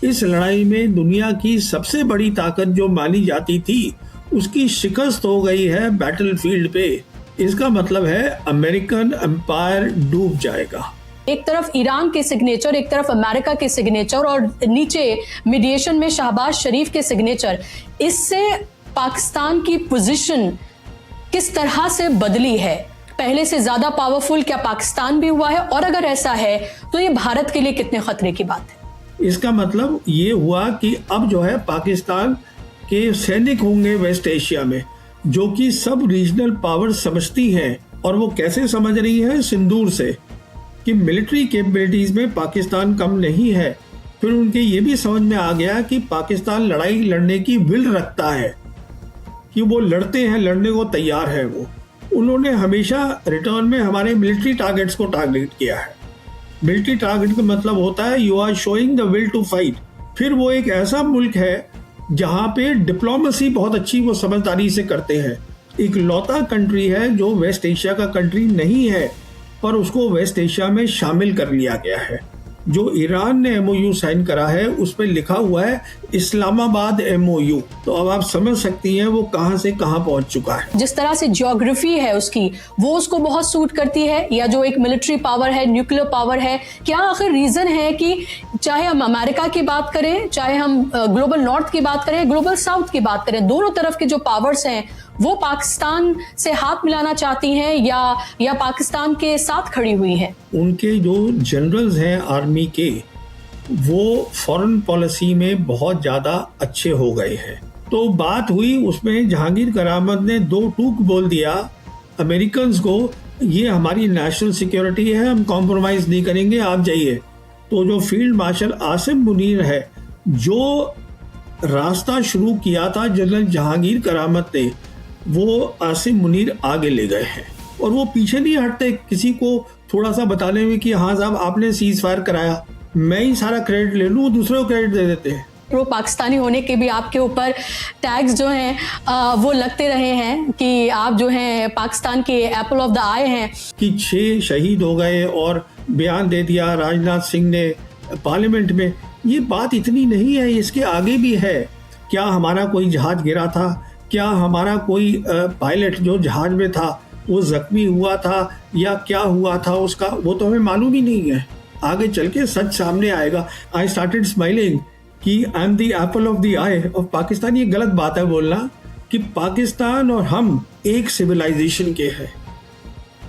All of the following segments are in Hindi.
इस लड़ाई में दुनिया की सबसे बड़ी ताकत जो मानी जाती थी उसकी शिकस्त हो गई है बैटलफील्ड पे। इसका मतलब है अमेरिकन एम्पायर डूब जाएगा। एक तरफ ईरान के सिग्नेचर, एक तरफ अमेरिका के सिग्नेचर और नीचे मीडिएशन में शहबाज शरीफ के सिग्नेचर। इससे पाकिस्तान की पोजीशन किस तरह से बदली है? पहले से ज्यादा पावरफुल क्या पाकिस्तान भी हुआ है? और अगर ऐसा है तो ये भारत के लिए कितने खतरे की बात है? इसका मतलब ये हुआ कि अब जो है पाकिस्तान के सैनिक होंगे वेस्ट एशिया में, जो कि सब रीजनल पावर समझती हैं। और वो कैसे समझ रही है? सिंदूर से, कि मिलिट्री कैपेबिलिटीज में पाकिस्तान कम नहीं है। फिर उनके ये भी समझ में आ गया कि पाकिस्तान लड़ाई लड़ने की विल रखता है, कि वो लड़ते हैं, लड़ने को तैयार है। वो उन्होंने हमेशा रिटर्न में हमारे मिलिट्री टारगेट्स को टारगेट किया है। मिलिट्री टारगेट का मतलब होता है you are showing the will to fight. फिर वो एक ऐसा मुल्क है जहाँ पे डिप्लोमेसी बहुत अच्छी वो समझदारी से करते हैं। एक लौता कंट्री है जो वेस्ट एशिया का कंट्री नहीं है, पर उसको वेस्ट एशिया में शामिल कर लिया गया है। जो ईरान ने एमओयू साइन करा है उस पर लिखा हुआ है इस्लामाबाद एमओयू। तो अब आप समझ सकती हैं वो कहां से कहां पहुंच चुका है। जिस तरह से ज्योग्राफी है उसकी, वो उसको बहुत सूट करती है, या जो एक मिलिट्री पावर है, न्यूक्लियर पावर है। क्या आखिर रीजन है कि चाहे हम अमेरिका की बात करें, चाहे हम ग्लोबल नॉर्थ की बात करें, ग्लोबल साउथ की बात करें, दोनों तरफ के जो पावर्स हैं वो पाकिस्तान से हाथ मिलाना चाहती हैं या पाकिस्तान के साथ खड़ी हुई हैं? उनके जो जनरल्स हैं आर्मी के, वो फॉरेन पॉलिसी में बहुत ज्यादा अच्छे हो गए हैं। तो बात हुई उसमें जहांगीर करामत ने दो टूक बोल दिया अमेरिकन्स को, ये हमारी नेशनल सिक्योरिटी है, हम कॉम्प्रोमाइज नहीं करेंगे, आप जाइए। तो जो फील्ड मार्शल आसिम मुनीर है, जो रास्ता शुरू किया था जनरल जहांगीर करामत ने, वो आसिम मुनीर आगे ले गए हैं। और वो पीछे नहीं हटते किसी को थोड़ा सा बताने में कि हाँ साहब आपने सीज फायर कराया, मैं ही सारा क्रेडिट ले लूँ, दूसरे को क्रेडिट दे देते हैं। प्रो पाकिस्तानी होने के भी आपके ऊपर टैग्स जो हैं वो लगते रहे हैं कि आप जो हैं पाकिस्तान के एप्पल ऑफ द आई हैं। कि 6 शहीद हो गए और बयान दे दिया राजनाथ सिंह ने पार्लियामेंट में। ये बात इतनी नहीं है, इसके आगे भी है। क्या हमारा कोई जहाज गिरा था? क्या हमारा कोई पायलट जो जहाज में था वो जख्मी हुआ था या क्या हुआ था उसका? वो तो हमें मालूम ही नहीं है। आगे चल के सच सामने आएगा। आई स्टार्टेड स्माइलिंग कि I am the Apple of the I of Pakistan. ये गलत बात है बोलना कि पाकिस्तान और हम एक सिविलाइजेशन के हैं।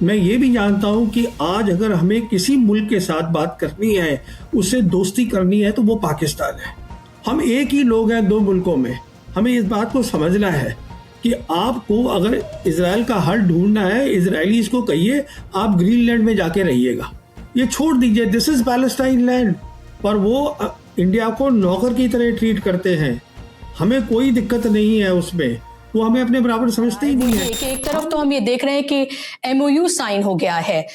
मैं ये भी जानता हूँ कि आज अगर हमें किसी मुल्क के साथ बात करनी है, उससे दोस्ती करनी है, तो वो पाकिस्तान है। हम एक ही लोग हैं दो मुल्कों में। हमें इस बात को समझना है कि आपको अगर इजराइल का हल ढूंढना है, इजरायलीज को कहिए आप ग्रीनलैंड में जाके रहिएगा, ये छोड़ दीजिए, दिस इज पैलेस्टाइन लैंड। पर वो इंडिया को नौकर की तरह ट्रीट करते हैं। हमें कोई दिक्कत नहीं है उसमें, वो हमें अपने बराबर समझते ही नहीं है। एक तरफ तो हम ये देख रहे हैं कि एमओयू साइन हो गया है,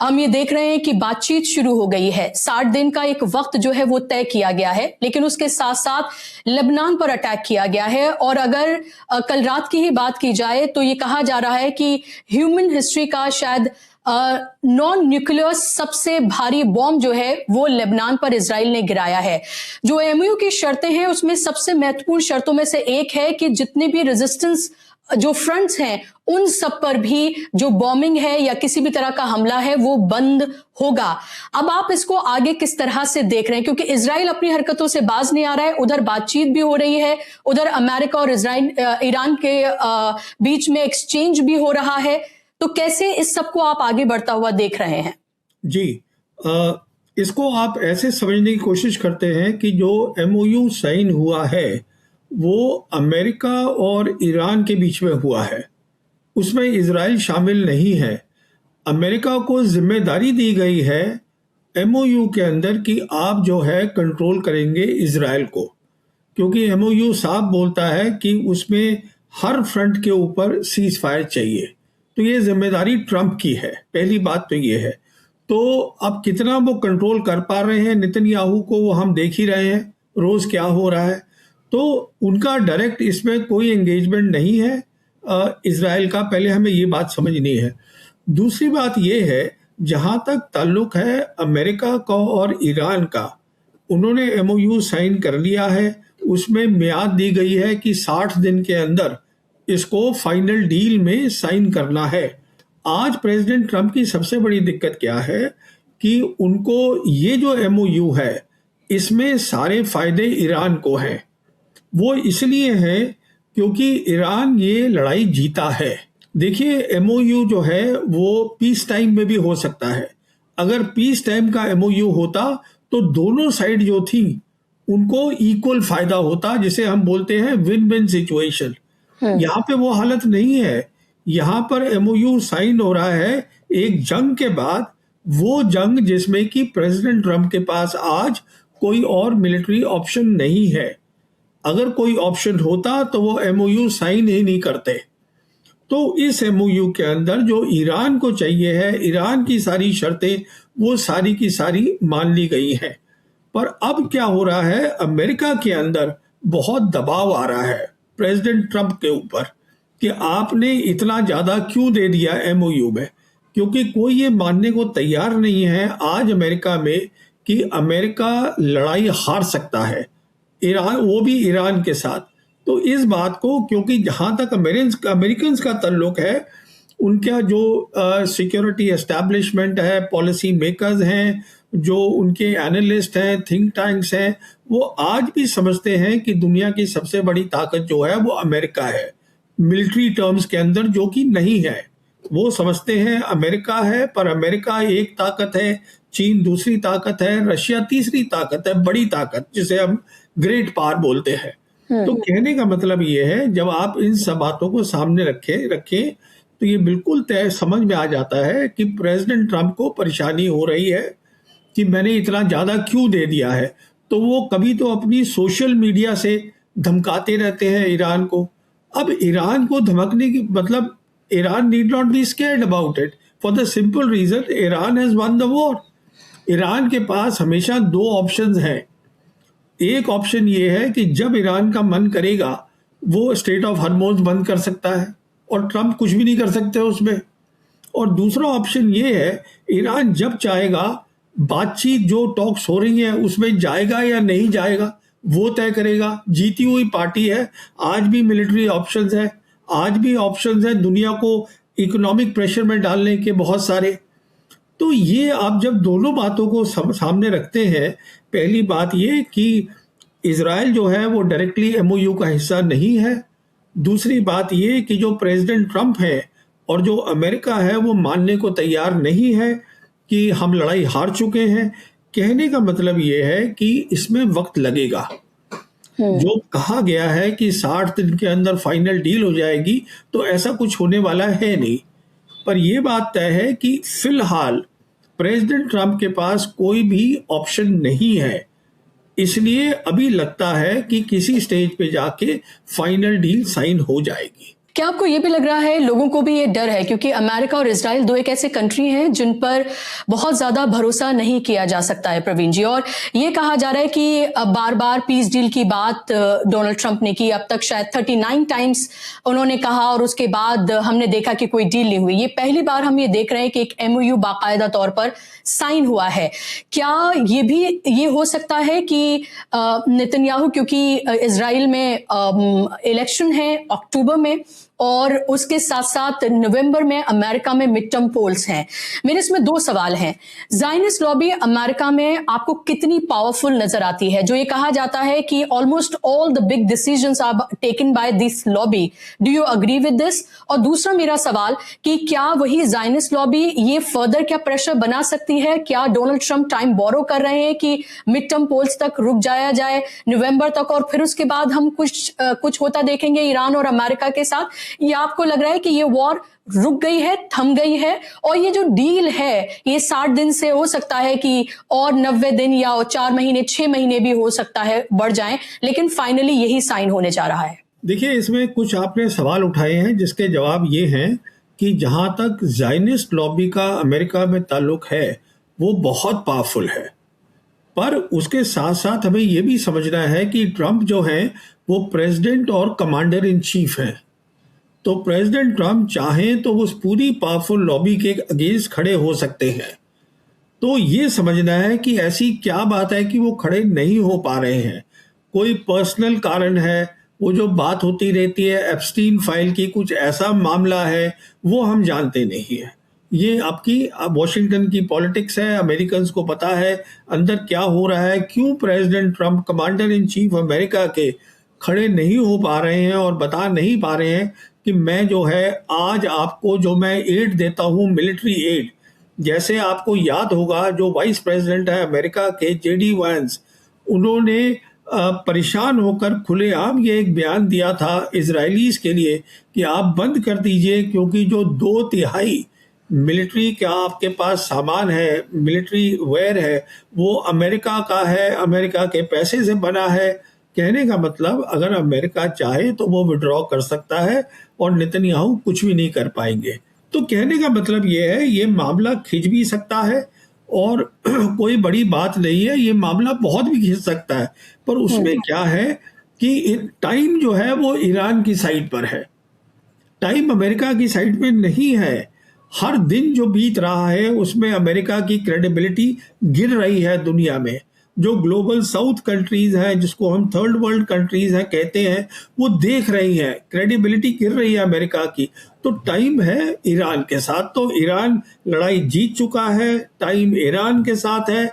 हम ये देख रहे हैं कि बातचीत शुरू हो गई है, 60 दिन का एक वक्त जो है वो तय किया गया है, लेकिन उसके साथ साथ लेबनान पर अटैक किया गया है। और अगर कल रात की ही बात की जाए तो ये कहा जा रहा है कि ह्यूमन हिस्ट्री का शायद नॉन न्यूक्लियर सबसे भारी बॉम्ब जो है वो लेबनान पर इजराइल ने गिराया है। जो एमओयू की शर्तें हैं उसमें सबसे महत्वपूर्ण शर्तों में से एक है कि जितने भी रेजिस्टेंस जो फ्रंट्स हैं उन सब पर भी जो बॉम्बिंग है या किसी भी तरह का हमला है वो बंद होगा। अब आप इसको आगे किस तरह से देख रहे हैं? क्योंकि इजराइल अपनी हरकतों से बाज नहीं आ रहा है, उधर बातचीत भी हो रही है, उधर अमेरिका और ईरान के बीच में एक्सचेंज भी हो रहा है। तो कैसे इस सब को आप आगे बढ़ता हुआ देख रहे हैं? जी, इसको आप ऐसे समझने की कोशिश करते हैं कि जो एमओयू साइन हुआ है वो अमेरिका और ईरान के बीच में हुआ है, उसमें इजराइल शामिल नहीं है। अमेरिका को जिम्मेदारी दी गई है एमओयू के अंदर कि आप जो है कंट्रोल करेंगे इजराइल को, क्योंकि एमओयू साफ बोलता है कि उसमें हर फ्रंट के ऊपर सीज फायर चाहिए। तो ये जिम्मेदारी ट्रंप की है, पहली बात तो ये है। तो अब कितना वो कंट्रोल कर पा रहे हैं नेतन्याहू को वो हम देख ही रहे हैं, रोज क्या हो रहा है। तो उनका डायरेक्ट इसमें कोई एंगेजमेंट नहीं है इजराइल का, पहले हमें ये बात समझनी है। दूसरी बात ये है, जहां तक ताल्लुक है अमेरिका का और ईरान का, उन्होंने एमओयू साइन कर लिया है। उसमें मियाद दी गई है कि 60 दिन के अंदर इसको फाइनल डील में साइन करना है। आज प्रेसिडेंट ट्रंप की सबसे बड़ी दिक्कत क्या है कि उनको ये जो एमओयू है इसमें सारे फायदे ईरान को हैं। वो इसलिए है क्योंकि ईरान ये लड़ाई जीता है। देखिए, एमओयू जो है वो पीस टाइम में भी हो सकता है। अगर पीस टाइम का एमओयू होता तो दोनों साइड जो थी उनको इक्वल फायदा होता, जिसे हम बोलते हैं विन विन सिचुएशन। यहाँ पे वो हालत नहीं है। यहाँ पर एमओयू साइन हो रहा है एक जंग के बाद, वो जंग जिसमें कि प्रेसिडेंट ट्रंप के पास आज कोई और मिलिट्री ऑप्शन नहीं है। अगर कोई ऑप्शन होता तो वो एमओयू साइन ही नहीं करते। तो इस एमओयू के अंदर जो ईरान को चाहिए है, ईरान की सारी शर्तें वो सारी की सारी मान ली गई हैं। पर अब क्या हो रहा है, अमेरिका के अंदर बहुत दबाव आ रहा है प्रेसिडेंट ट्रंप के ऊपर कि आपने इतना ज़्यादा क्यों दे दिया एमओयू में, क्योंकि कोई ये मानने को तैयार नहीं है आज अमेरिका में कि अमेरिका लड़ाई हार सकता है, ईरान, वो भी ईरान के साथ। तो इस बात को, क्योंकि जहाँ तक अमेरिकन्स का ताल्लुक है, उनका जो सिक्योरिटी एस्टैब्लिशमेंट है, पॉलिसी मेकर्स हैं, जो उनके एनालिस्ट हैं, थिंक टैंक्स हैं, वो आज भी समझते हैं कि दुनिया की सबसे बड़ी ताकत जो है वो अमेरिका है, मिलिट्री टर्म्स के अंदर, जो कि नहीं है। वो समझते हैं अमेरिका है, पर अमेरिका एक ताकत है, चीन दूसरी ताकत है, रशिया तीसरी ताकत है, बड़ी ताकत, जिसे हम ग्रेट पावर बोलते हैं। तो कहने का मतलब ये है, जब आप इन सब बातों को सामने रखें तो ये बिल्कुल तय समझ में आ जाता है कि प्रेसिडेंट ट्रंप को परेशानी हो रही है कि मैंने इतना ज़्यादा क्यों दे दिया है। तो वो कभी तो अपनी सोशल मीडिया से धमकाते रहते हैं ईरान को। अब ईरान को धमकने की मतलब, Iran need not be scared about it for the simple reason Iran has won the war. Iran के पास हमेशा दो ऑप्शंस हैं। एक ऑप्शन ये है कि जब ईरान का मन करेगा वो स्टेट ऑफ हॉर्मोज बंद कर सकता है और ट्रंप कुछ भी नहीं कर सकते उसमें। और दूसरा ऑप्शन ये है, ईरान जब चाहेगा बातचीत जो टॉक्स हो रही है उसमें जाएगा या नहीं जाएगा वो तय करेगा। जीती हुई पार्टी है, आज भी मिलिट्री ऑप्शंस है, आज भी ऑप्शंस है दुनिया को इकोनॉमिक प्रेशर में डालने के बहुत सारे। तो ये आप जब दोनों बातों को सामने रखते हैं, पहली बात ये कि इजराइल जो है वो डायरेक्टली एमओयू का हिस्सा नहीं है। दूसरी बात ये कि जो प्रेसिडेंट ट्रंप है और जो अमेरिका है वो मानने को तैयार नहीं है कि हम लड़ाई हार चुके हैं। कहने का मतलब ये है कि इसमें वक्त लगेगा। जो कहा गया है कि 60 दिन के अंदर फाइनल डील हो जाएगी, तो ऐसा कुछ होने वाला है नहीं। पर यह बात तय है कि फिलहाल प्रेसिडेंट ट्रंप के पास कोई भी ऑप्शन नहीं है। इसलिए अभी लगता है कि किसी स्टेज पे जाके फाइनल डील साइन हो जाएगी। क्या आपको ये भी लग रहा है, लोगों को भी ये डर है, क्योंकि अमेरिका और इजराइल दो एक ऐसे कंट्री हैं जिन पर बहुत ज्यादा भरोसा नहीं किया जा सकता है प्रवीण जी, और ये कहा जा रहा है कि बार बार पीस डील की बात डोनाल्ड ट्रंप ने की। अब तक शायद 39 टाइम्स उन्होंने कहा और उसके बाद हमने देखा कि कोई डील नहीं हुई। ये पहली बार हम ये देख रहे हैं कि एक एमओयू बाकायदा तौर पर साइन हुआ है। क्या ये भी ये हो सकता है कि नेतन्याहू, क्योंकि इजराइल में इलेक्शन है अक्टूबर में और उसके साथ साथ नवंबर में अमेरिका में मिड टर्म पोल्स हैं, मेरे इसमें दो सवाल हैं। ज़ायनिस्ट लॉबी अमेरिका में आपको कितनी पावरफुल नजर आती है? जो ये कहा जाता है कि almost all the big decisions are taken by this lobby, do you agree with this? और दूसरा मेरा सवाल कि क्या वही ज़ायनिस्ट लॉबी ये फर्दर क्या प्रेशर बना सकती है? क्या डोनाल्ड ट्रंप टाइम बोरो कर रहे हैं कि मिड टर्म पोल्स तक रुक जाया जाए नवंबर तक, और फिर उसके बाद हम कुछ होता देखेंगे ईरान और अमेरिका के साथ? या आपको लग रहा है कि ये वॉर रुक गई है, थम गई है, और ये जो डील है ये 60 दिन से हो सकता है कि और 90 दिन या 4 महीने 6 महीने भी हो सकता है बढ़ जाएं, लेकिन फाइनली यही साइन होने जा रहा है? देखिए, इसमें कुछ आपने सवाल उठाए हैं जिसके जवाब ये हैं कि जहां तक ज़ायनिस्ट लॉबी का अमेरिका में ताल्लुक है वो बहुत पावरफुल है, पर उसके साथ साथ हमें ये भी समझना है कि ट्रंप जो है वो प्रेसिडेंट और कमांडर इन चीफ हैं। तो प्रेसिडेंट ट्रंप चाहें तो उस पूरी पावरफुल लॉबी के अगेंस्ट खड़े हो सकते हैं। तो ये समझना है कि ऐसी क्या बात है कि वो खड़े नहीं हो पा रहे हैं। कोई पर्सनल कारण है, वो जो बात होती रहती है एप्स्टीन फाइल की, कुछ ऐसा मामला है वो हम जानते नहीं है। ये आपकी वॉशिंगटन की पॉलिटिक्स है, अमेरिकन को पता है अंदर क्या हो रहा है, क्यों president Trump commander in chief America के खड़े नहीं हो पा रहे हैं और बता नहीं पा रहे हैं कि मैं जो है आज आपको जो मैं एड देता हूँ, मिलिट्री एड, जैसे आपको याद होगा जो वाइस प्रेसिडेंट है अमेरिका के जेडी वांस, उन्होंने परेशान होकर खुलेआम ये एक बयान दिया था इजरायलीज के लिए कि आप बंद कर दीजिए, क्योंकि जो 2/3 मिलिट्री का आपके पास सामान है, मिलिट्री वेयर है, वो अमेरिका का है, अमेरिका के पैसे से बना है। कहने का मतलब अगर अमेरिका चाहे तो वो विड्रॉ कर सकता है और नेतन्याहू कुछ भी नहीं कर पाएंगे। तो कहने का मतलब ये है, ये मामला खिंच भी सकता है और कोई बड़ी बात नहीं है, ये मामला बहुत भी खिंच सकता है, पर उसमें क्या है कि टाइम जो है वो ईरान की साइड पर है, टाइम अमेरिका की साइड में नहीं है। हर दिन जो बीत रहा है उसमें अमेरिका की क्रेडिबिलिटी गिर रही है दुनिया में। जो ग्लोबल साउथ कंट्रीज हैं, जिसको हम थर्ड वर्ल्ड कंट्रीज हैं कहते हैं, वो देख रही हैं, क्रेडिबिलिटी गिर रही है अमेरिका की। तो टाइम है ईरान के साथ, तो ईरान लड़ाई जीत चुका है, टाइम ईरान के साथ है,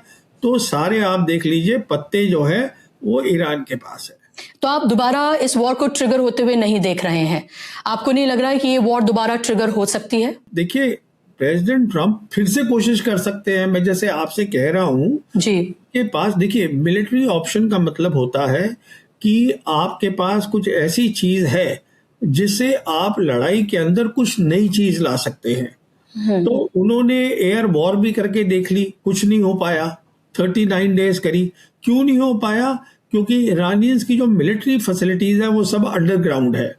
तो सारे आप देख लीजिए पत्ते जो है वो ईरान के पास है। तो आप दोबारा इस वॉर को ट्रिगर होते हुए नहीं देख रहे हैं? आपको नहीं लग रहा है कि ये वॉर दोबारा ट्रिगर हो सकती है? देखिए, प्रेसिडेंट ट्रंप फिर से कोशिश कर सकते हैं। मैं जैसे आपसे कह रहा हूं जी, के पास देखिए, मिलिट्री ऑप्शन का मतलब होता है कि आपके पास कुछ ऐसी चीज है जिससे आप लड़ाई के अंदर कुछ नई चीज ला सकते हैं। तो उन्होंने एयर वॉर भी करके देख ली, कुछ नहीं हो पाया। 39 डेज करी, क्यों नहीं हो पाया? क्योंकि ईरानियंस की जो मिलिट्री फैसिलिटीज है वो सब अंडरग्राउंड है,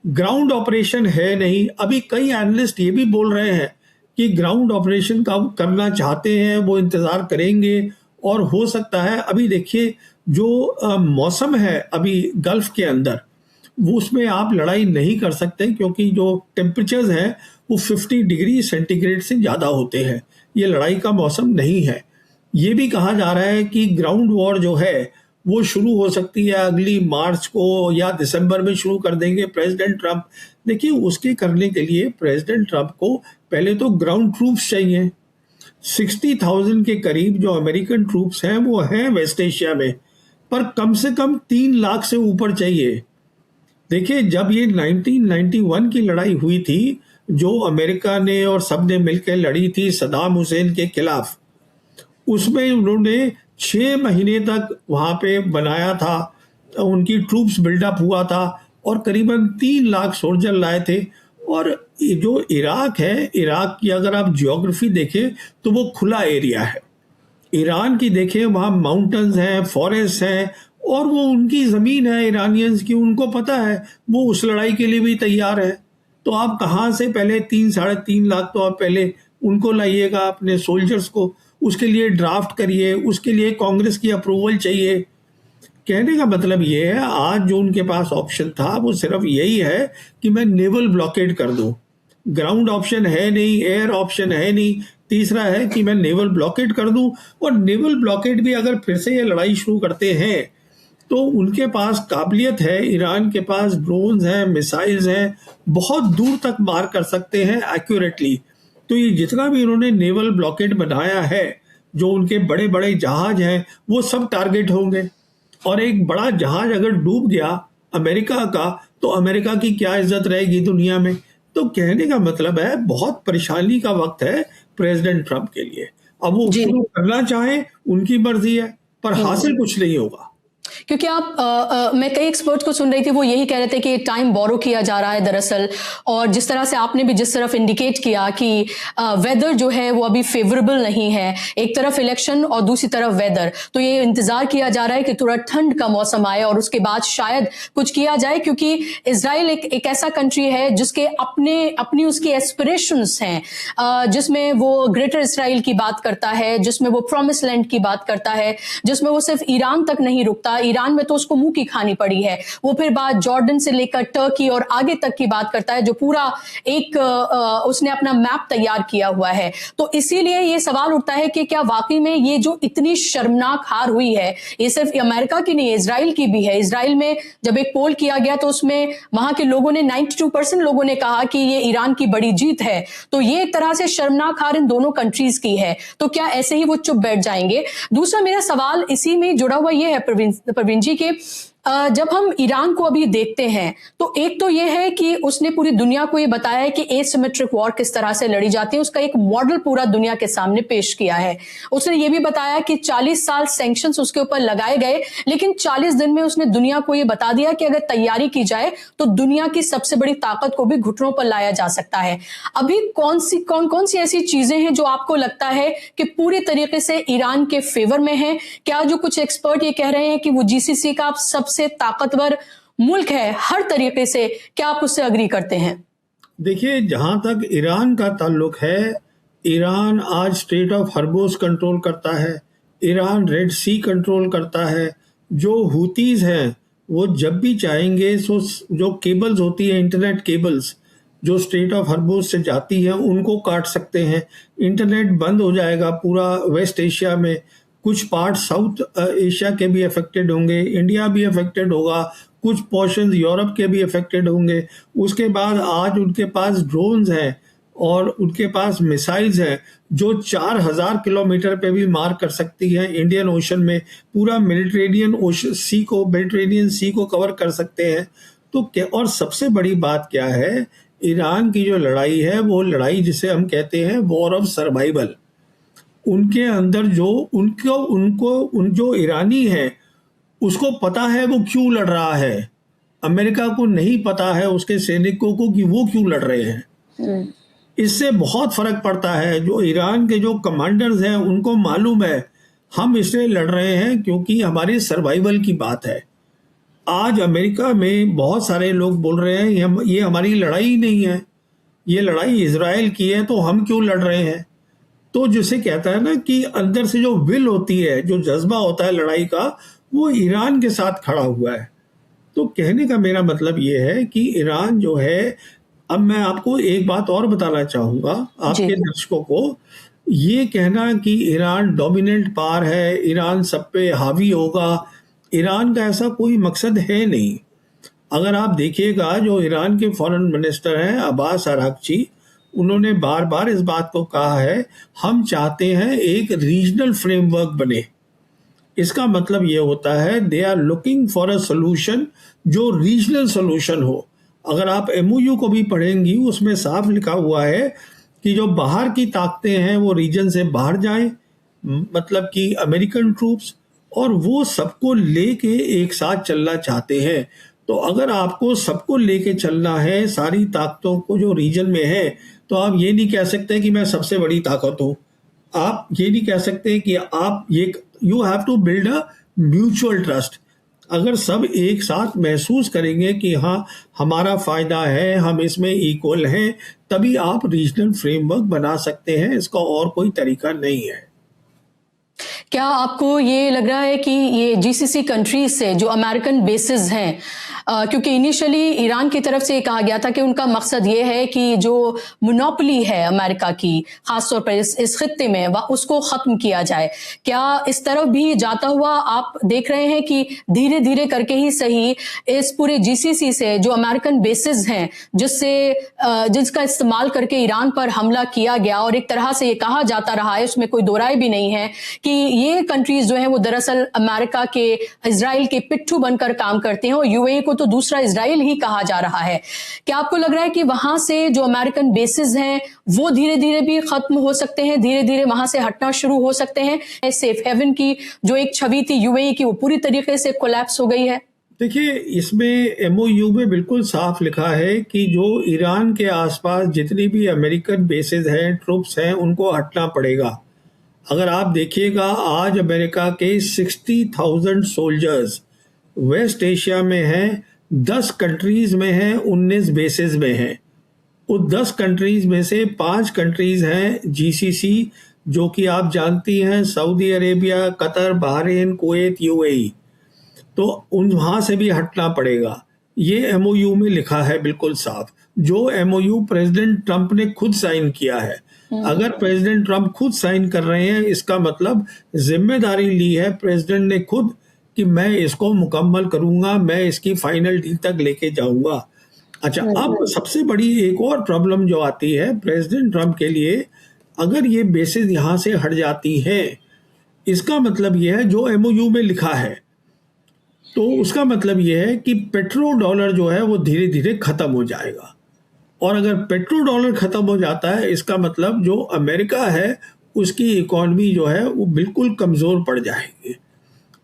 ग्राउंड ऑपरेशन है नहीं। अभी कई एनालिस्ट ये भी बोल रहे हैं कि ग्राउंड ऑपरेशन का करना चाहते हैं, वो इंतजार करेंगे और हो सकता है। अभी देखिए जो मौसम है अभी गल्फ के अंदर, वो उसमें आप लड़ाई नहीं कर सकते, क्योंकि जो टेम्परेचर्स हैं वो 50 डिग्री सेंटीग्रेड से ज़्यादा होते हैं। ये लड़ाई का मौसम नहीं है। ये भी कहा जा रहा है कि ग्राउंड वॉर जो है वो शुरू हो सकती है अगली मार्च को या दिसंबर में शुरू कर देंगे प्रेसिडेंट ट्रंप। देखिए, उसके करने के लिए प्रेसिडेंट ट्रंप को पहले तो ग्राउंड ट्रूप्स चाहिए। 60,000 के करीब जो अमेरिकन ट्रूप्स हैं वो हैं वेस्ट एशिया में, पर कम से कम 3 लाख से ऊपर चाहिए। देखिए, जब ये 1991 की लड़ाई हुई थी, जो अमेरिका ने और सब ने मिलकर लड़ी थी सद्दाम हुसैन के खिलाफ, उसमें उन्होंने 6 महीने तक वहां पे बनाया था, उनकी ट्रूप्स बिल्डअप हुआ था और करीबन 3 लाख सोल्जर लाए थे। और जो इराक है, इराक की अगर आप जियोग्राफी देखें तो वो खुला एरिया है। ईरान की देखें, वहाँ माउंटेन्स हैं, फॉरेस्ट हैं, और वो उनकी ज़मीन है ईरानियंस की, उनको पता है, वो उस लड़ाई के लिए भी तैयार है। तो आप कहाँ से पहले 3-3.5 लाख तो आप पहले उनको लाइएगा, अपने सोल्जर्स को, उसके लिए ड्राफ्ट करिए, उसके लिए कांग्रेस की अप्रूवल चाहिए। कहने का मतलब ये है, आज जो उनके पास ऑप्शन था वो सिर्फ यही है कि मैं नेवल ब्लॉकेड कर दूं। ग्राउंड ऑप्शन है नहीं, एयर ऑप्शन है नहीं, तीसरा है कि मैं नेवल ब्लॉकेड कर दूं। और नेवल ब्लॉकेड भी अगर फिर से ये लड़ाई शुरू करते हैं तो उनके पास काबिलियत है, ईरान के पास ड्रोन्स हैं, मिसाइल्स हैं, बहुत दूर तक मार कर सकते हैं एक्यूरेटली। तो ये जितना भी उन्होंने नेवल ब्लॉकेड बनाया है, जो उनके बड़े बड़े जहाज हैं, वो सब टारगेट होंगे। और एक बड़ा जहाज अगर डूब गया अमेरिका का, तो अमेरिका की क्या इज्जत रहेगी दुनिया में? तो कहने का मतलब है, बहुत परेशानी का वक्त है प्रेसिडेंट ट्रंप के लिए। अब वो शुरू करना चाहे उनकी मर्जी है, पर हासिल कुछ नहीं होगा। क्योंकि मैं कई एक्सपर्ट्स को सुन रही थी, वो यही कह रहे थे कि टाइम बोरो किया जा रहा है दरअसल। और जिस तरह से आपने भी जिस तरफ इंडिकेट किया कि वेदर जो है वो अभी फेवरेबल नहीं है, एक तरफ इलेक्शन और दूसरी तरफ वेदर, तो ये इंतजार किया जा रहा है कि थोड़ा ठंड का मौसम आए और उसके बाद शायद कुछ किया जाए। क्योंकि इजराइल एक ऐसा कंट्री है जिसके अपनी उसकी एस्पिरेशंस हैं, जिसमें वो ग्रेटर इसराइल की बात करता है, जिसमें वो प्रॉमिस लैंड की बात करता है, जिसमें वो सिर्फ ईरान तक नहीं रुकता, ईरान में तो उसको मुंह की खानी पड़ी है। वो फिर बात जॉर्डन से लेकर टर्की और आगे तक की बात करता है, जो पूरा एक उसने अपना मैप तैयार किया हुआ है। तो इसीलिए ये सवाल उठता है कि क्या वाकई में ये जो इतनी शर्मनाक हार हुई है, ये सिर्फ अमेरिका की नहीं, इजराइल की भी है। इजराइल में जब एक पोल किया गया तो उसमें वहां के लोगों ने 92% लोगों ने कहा कि ये ईरान की बड़ी जीत है। तो ये एक तरह से शर्मनाक हार इन दोनों कंट्रीज की है। तो क्या ऐसे ही वो चुप बैठ जाएंगे? दूसरा मेरा सवाल इसी में जुड़ा हुआ ये है प्रवीण जी के, जब हम ईरान को अभी देखते हैं तो एक तो यह है कि उसने पूरी दुनिया को ये बताया है कि एसिमेट्रिक वॉर किस तरह से लड़ी जाती है, उसका एक मॉडल पूरा दुनिया के सामने पेश किया है। उसने ये भी बताया कि 40 साल सैंक्शंस उसके ऊपर लगाए गए, लेकिन 40 दिन में उसने दुनिया को ये बता दिया कि अगर तैयारी की जाए तो दुनिया की सबसे बड़ी ताकत को भी घुटनों पर लाया जा सकता है। अभी कौन कौन सी ऐसी चीजें हैं जो आपको लगता है कि पूरी तरीके से ईरान के फेवर में है? क्या जो कुछ एक्सपर्ट ये कह रहे हैं कि वो जीसीसी का सबसे ताकतवर मुल्क है हर तरीके से, क्या आप उससे अग्री करते हैं? देखिए, जहां तक ईरान का ताल्लुक है, ईरान आज स्ट्रेट ऑफ हॉर्मुज़ कंट्रोल करता है, ईरान रेड सी कंट्रोल करता है। जो हुतीज हैं वो जब भी चाहेंगे सो जो केबल्स होती है, इंटरनेट केबल्स जो स्ट्रेट ऑफ हॉर्मुज़ से जाती है, उनको काट सकते हैं। इंटरनेट बंद हो जाएगा पूरा वेस्ट एशिया में, कुछ पार्ट साउथ एशिया के भी अफेक्टेड होंगे, इंडिया भी अफेक्टेड होगा, कुछ पोर्शन यूरोप के भी अफेक्टेड होंगे। उसके बाद आज उनके पास ड्रोन्स हैं और उनके पास मिसाइल्स हैं जो 4000 किलोमीटर पे भी मार कर सकती हैं। इंडियन ओशन में पूरा मेडिटेरेनियन सी को कवर कर सकते हैं। तो क्या, और सबसे बड़ी बात क्या है, ईरान की जो लड़ाई है वो लड़ाई जिसे हम कहते हैं वॉर ऑफ सर्वाइवल। उनके अंदर जो ईरानी है उसको पता है वो क्यों लड़ रहा है। अमेरिका को नहीं पता है उसके सैनिकों को कि वो क्यों लड़ रहे हैं। इससे बहुत फर्क पड़ता है। जो ईरान के जो कमांडर्स हैं उनको मालूम है हम इसलिए लड़ रहे हैं क्योंकि हमारी सर्वाइवल की बात है। आज अमेरिका में बहुत सारे लोग बोल रहे हैं ये हमारी लड़ाई नहीं है, ये लड़ाई इजराइल की है, तो हम क्यों लड़ रहे हैं। तो जिसे कहता है ना कि अंदर से जो विल होती है, जो जज्बा होता है लड़ाई का, वो ईरान के साथ खड़ा हुआ है। तो कहने का मेरा मतलब ये है कि ईरान जो है, अब मैं आपको एक बात और बताना चाहूँगा आपके दर्शकों को, ये कहना कि ईरान डोमिनेंट पावर है, ईरान सब पे हावी होगा, ईरान का ऐसा कोई मकसद है नहीं। अगर आप देखिएगा जो ईरान के फॉरेन मिनिस्टर हैं अब्बास अरागची, उन्होंने बार बार इस बात को कहा है हम चाहते हैं एक रीजनल फ्रेमवर्क बने। इसका मतलब ये होता है they are looking for a solution जो रीजनल सोल्यूशन हो। अगर आप एमओयू को भी पढ़ेंगी उसमें साफ लिखा हुआ है कि जो बाहर की ताकतें हैं वो रीजन से बाहर जाएं, मतलब कि अमेरिकन ट्रूप्स, और वो सबको लेके एक साथ चलना चाहते हैं। तो अगर आपको सबको लेके चलना है, सारी ताकतों को जो रीजन में है, तो आप ये नहीं कह सकते कि मैं सबसे बड़ी ताकत हूँ। आप ये नहीं कह सकते कि आप ये, you have to build a mutual trust. अगर सब एक साथ महसूस करेंगे कि हाँ हमारा फायदा है, हम इसमें इक्वल हैं, तभी आप रीजनल फ्रेमवर्क बना सकते हैं। इसका और कोई तरीका नहीं है। क्या आपको ये लग रहा है कि ये जीसीसी कंट्रीज से जो अमेरिकन बेसिस हैं, क्योंकि इनिशियली ईरान की तरफ से कहा गया था कि उनका मकसद ये है कि जो मोनोपोली है अमेरिका की खासतौर पर इस खित्ते में, वह उसको खत्म किया जाए। क्या इस तरफ भी जाता हुआ आप देख रहे हैं कि धीरे धीरे करके ही सही इस पूरे जीसीसी से जो अमेरिकन बेसिस हैं जिसका इस्तेमाल करके ईरान पर हमला किया गया, और एक तरह से ये कहा जाता रहा है, उसमें कोई दो राय भी नहीं है कि ये कंट्रीज जो है वो दरअसल अमेरिका के, इजराइल के पिट्ठू बनकर काम करते हैं, और यूएई को तो दूसरा इजराइल ही कहा जा रहा है। क्या आपको लग रहा है कि वहां से जो अमेरिकन बेसिस हैं वो धीरे धीरे भी खत्म हो सकते हैं, धीरे धीरे वहां से हटना शुरू हो सकते हैं? सेफ हेवन की जो एक छवि थी यूएई की, वो पूरी तरीके से कोलैप्स हो गई है। देखिए, इसमें एमओयू में बिल्कुल साफ लिखा है कि जो ईरान के आसपास जितनी भी अमेरिकन बेसिस हैं, ट्रुप्स हैं, उनको हटना पड़ेगा। अगर आप देखिएगा आज अमेरिका के 60,000 सोल्जर्स वेस्ट एशिया में हैं, 10 कंट्रीज में हैं, 19 बेसिस में हैं। उस 10 कंट्रीज में से 5 कंट्रीज हैं जीसीसी, जो कि आप जानती हैं, Saudi Arabia, Qatar, Bahrain, Kuwait, UAE. तो उन वहां से भी हटना पड़ेगा। ये एमओयू में लिखा है बिल्कुल साफ, जो एमओयू प्रेसिडेंट ट्रंप ने खुद साइन किया है। अगर प्रेसिडेंट ट्रंप खुद साइन कर रहे हैं, इसका मतलब जिम्मेदारी ली है प्रेसिडेंट ने खुद कि मैं इसको मुकम्मल करूंगा, मैं इसकी फाइनल डील तक लेके जाऊंगा। अच्छा, अब सबसे बड़ी एक और प्रॉब्लम जो आती है प्रेसिडेंट ट्रंप के लिए, अगर ये बेसिस यहां से हट जाती है, इसका मतलब यह है जो एमओयू में लिखा है, तो उसका मतलब यह है कि पेट्रो डॉलर जो है वो धीरे धीरे खत्म हो जाएगा। और अगर पेट्रो डॉलर खत्म हो जाता है, इसका मतलब जो अमेरिका है उसकी इकॉनमी जो है वो बिल्कुल कमज़ोर पड़ जाएगी।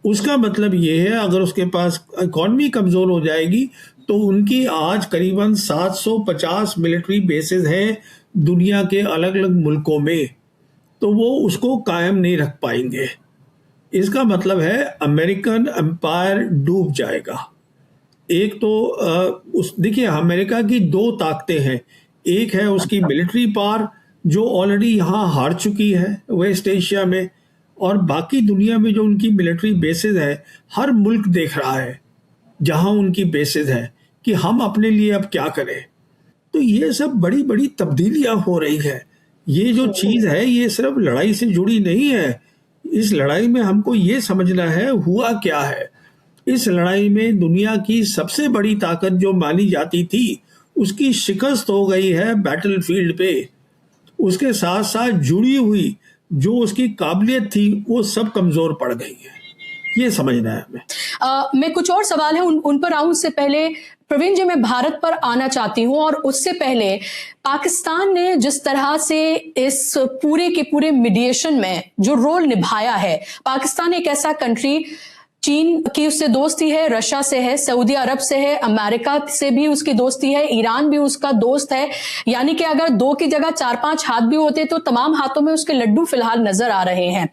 उसका मतलब ये है अगर उसके पास इकॉनमी कमज़ोर हो जाएगी तो उनकी आज करीबन 750 मिलिट्री बेसेस हैं दुनिया के अलग अलग मुल्कों में, तो वो उसको कायम नहीं रख पाएंगे। इसका मतलब है अमेरिकन एम्पायर डूब जाएगा। एक तो देखिए अमेरिका की दो ताकतें हैं, एक है उसकी मिलिट्री पावर जो ऑलरेडी यहाँ हार चुकी है वेस्ट एशिया में, और बाकी दुनिया में जो उनकी मिलिट्री बेसेस है, हर मुल्क देख रहा है जहाँ उनकी बेसेस है कि हम अपने लिए अब क्या करें। तो ये सब बड़ी बड़ी तब्दीलियां हो रही है। ये जो चीज़ है ये सिर्फ लड़ाई से जुड़ी नहीं है। इस लड़ाई में हमको ये समझना है हुआ क्या है। इस लड़ाई में दुनिया की सबसे बड़ी ताकत जो मानी जाती थी उसकी शिकस्त हो गई है बैटलफील्ड पे। उसके साथ साथ जुड़ी हुई जो उसकी काबिलियत थी वो सब कमजोर पड़ गई है। ये समझना है हमें। मैं कुछ और सवाल है उन पर आऊं उससे पहले प्रवीण जी मैं भारत पर आना चाहती हूं, और उससे पहले पाकिस्तान ने जिस तरह से इस पूरे के पूरे मीडिएशन में जो रोल निभाया है, पाकिस्तान एक ऐसा कंट्री, चीन की उससे दोस्ती है, रशिया से है, सऊदी अरब से है, अमेरिका से भी उसकी दोस्ती है, ईरान भी उसका दोस्त है, यानी कि अगर दो की जगह 4-5 हाथ भी होते तो तमाम हाथों में उसके लड्डू फिलहाल नजर आ रहे हैं।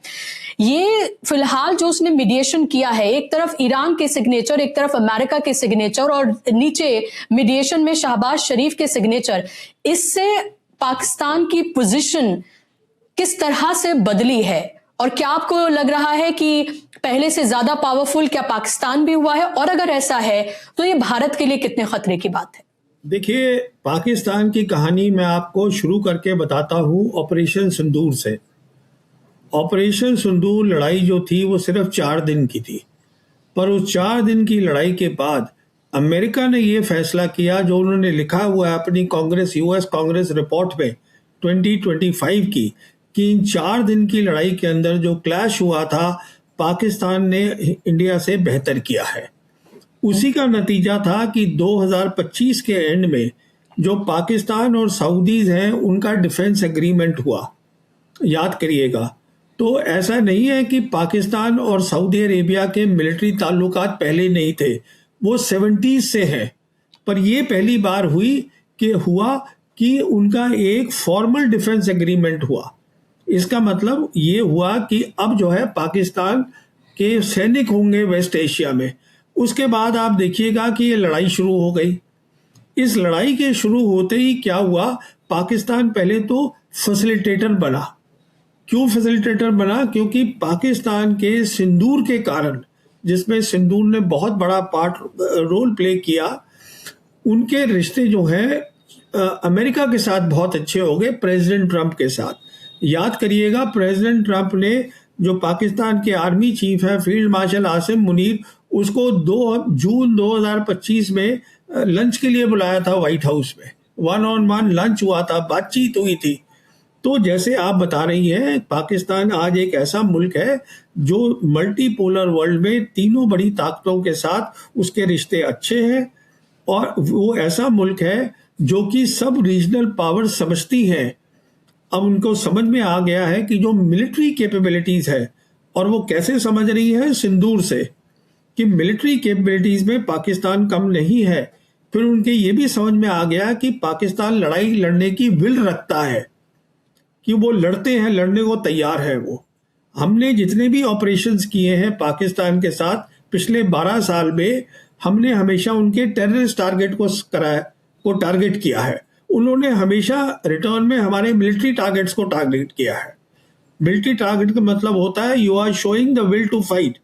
ये फिलहाल जो उसने मीडिएशन किया है, एक तरफ ईरान के सिग्नेचर, एक तरफ अमेरिका के सिग्नेचर, और नीचे मीडिएशन में शहबाज शरीफ के सिग्नेचर, इससे पाकिस्तान की पोजीशन किस तरह से बदली है? और क्या आपको लग रहा है कि पहले से ज्यादा पावरफुल क्या पाकिस्तान भी हुआ है, और अगर ऐसा है तो ये भारत के लिए कितने खतरे की बात है? देखिए, पाकिस्तान की कहानी मैं आपको शुरू करके बताता हूं ऑपरेशन सिंदूर से। ऑपरेशन सिंदूर लड़ाई जो थी वो सिर्फ 4 दिन की थी, पर उस 4 दिन की लड़ाई के बाद अमेरिका ने ये फैसला किया, जो उन्होंने लिखा हुआ है अपनी कांग्रेस यूएस कांग्रेस रिपोर्ट में 2025 की, कि इन 4 दिन की लड़ाई के अंदर जो क्लैश हुआ था पाकिस्तान ने इंडिया से बेहतर किया है। उसी का नतीजा था कि 2025 के एंड में जो पाकिस्तान और सऊदीज हैं उनका डिफेंस एग्रीमेंट हुआ, याद करिएगा। तो ऐसा नहीं है कि पाकिस्तान और सऊदी अरेबिया के मिलिट्री ताल्लुकात पहले नहीं थे, वो 70s से हैं, पर ये पहली बार हुआ कि उनका एक फॉर्मल डिफेंस एग्रीमेंट हुआ। इसका मतलब ये हुआ कि अब जो है पाकिस्तान के सैनिक होंगे वेस्ट एशिया में। उसके बाद आप देखिएगा कि ये लड़ाई शुरू हो गई। इस लड़ाई के शुरू होते ही क्या हुआ, पाकिस्तान पहले तो फैसिलिटेटर बना। क्यों फैसिलिटेटर बना? क्योंकि पाकिस्तान के सिंदूर के कारण, जिसमें सिंदूर ने बहुत बड़ा रोल प्ले किया, उनके रिश्ते जो हैं अमेरिका के साथ बहुत अच्छे हो गए प्रेसिडेंट ट्रंप के साथ। याद करिएगा, प्रेसिडेंट ट्रंप ने जो पाकिस्तान के आर्मी चीफ है फील्ड मार्शल आसिम मुनीर, उसको 2 जून 2025 में लंच के लिए बुलाया था व्हाइट हाउस में। 1-on-1 लंच हुआ था, बातचीत हुई थी। तो जैसे आप बता रही हैं, पाकिस्तान आज एक ऐसा मुल्क है जो मल्टीपोलर वर्ल्ड में तीनों बड़ी ताकतों के साथ उसके रिश्ते अच्छे हैं, और वो ऐसा मुल्क है जो कि सब रीजनल पावर समझती हैं। अब उनको समझ में आ गया है कि जो मिलिट्री कैपेबिलिटीज है, और वो कैसे समझ रही है, सिंदूर से, कि मिलिट्री कैपेबिलिटीज में पाकिस्तान कम नहीं है। फिर उनके ये भी समझ में आ गया कि पाकिस्तान लड़ाई लड़ने की विल रखता है, कि वो लड़ते हैं, लड़ने को तैयार है वो। हमने जितने भी ऑपरेशंस किए हैं पाकिस्तान के साथ पिछले 12 साल में, हमने हमेशा उनके टेररिस्ट टारगेट को टारगेट किया है। उन्होंने हमेशा रिटर्न में हमारे मिलिट्री टारगेट्स को टारगेट किया है। मिलिट्री टारगेट का मतलब होता है you are showing the will to fight,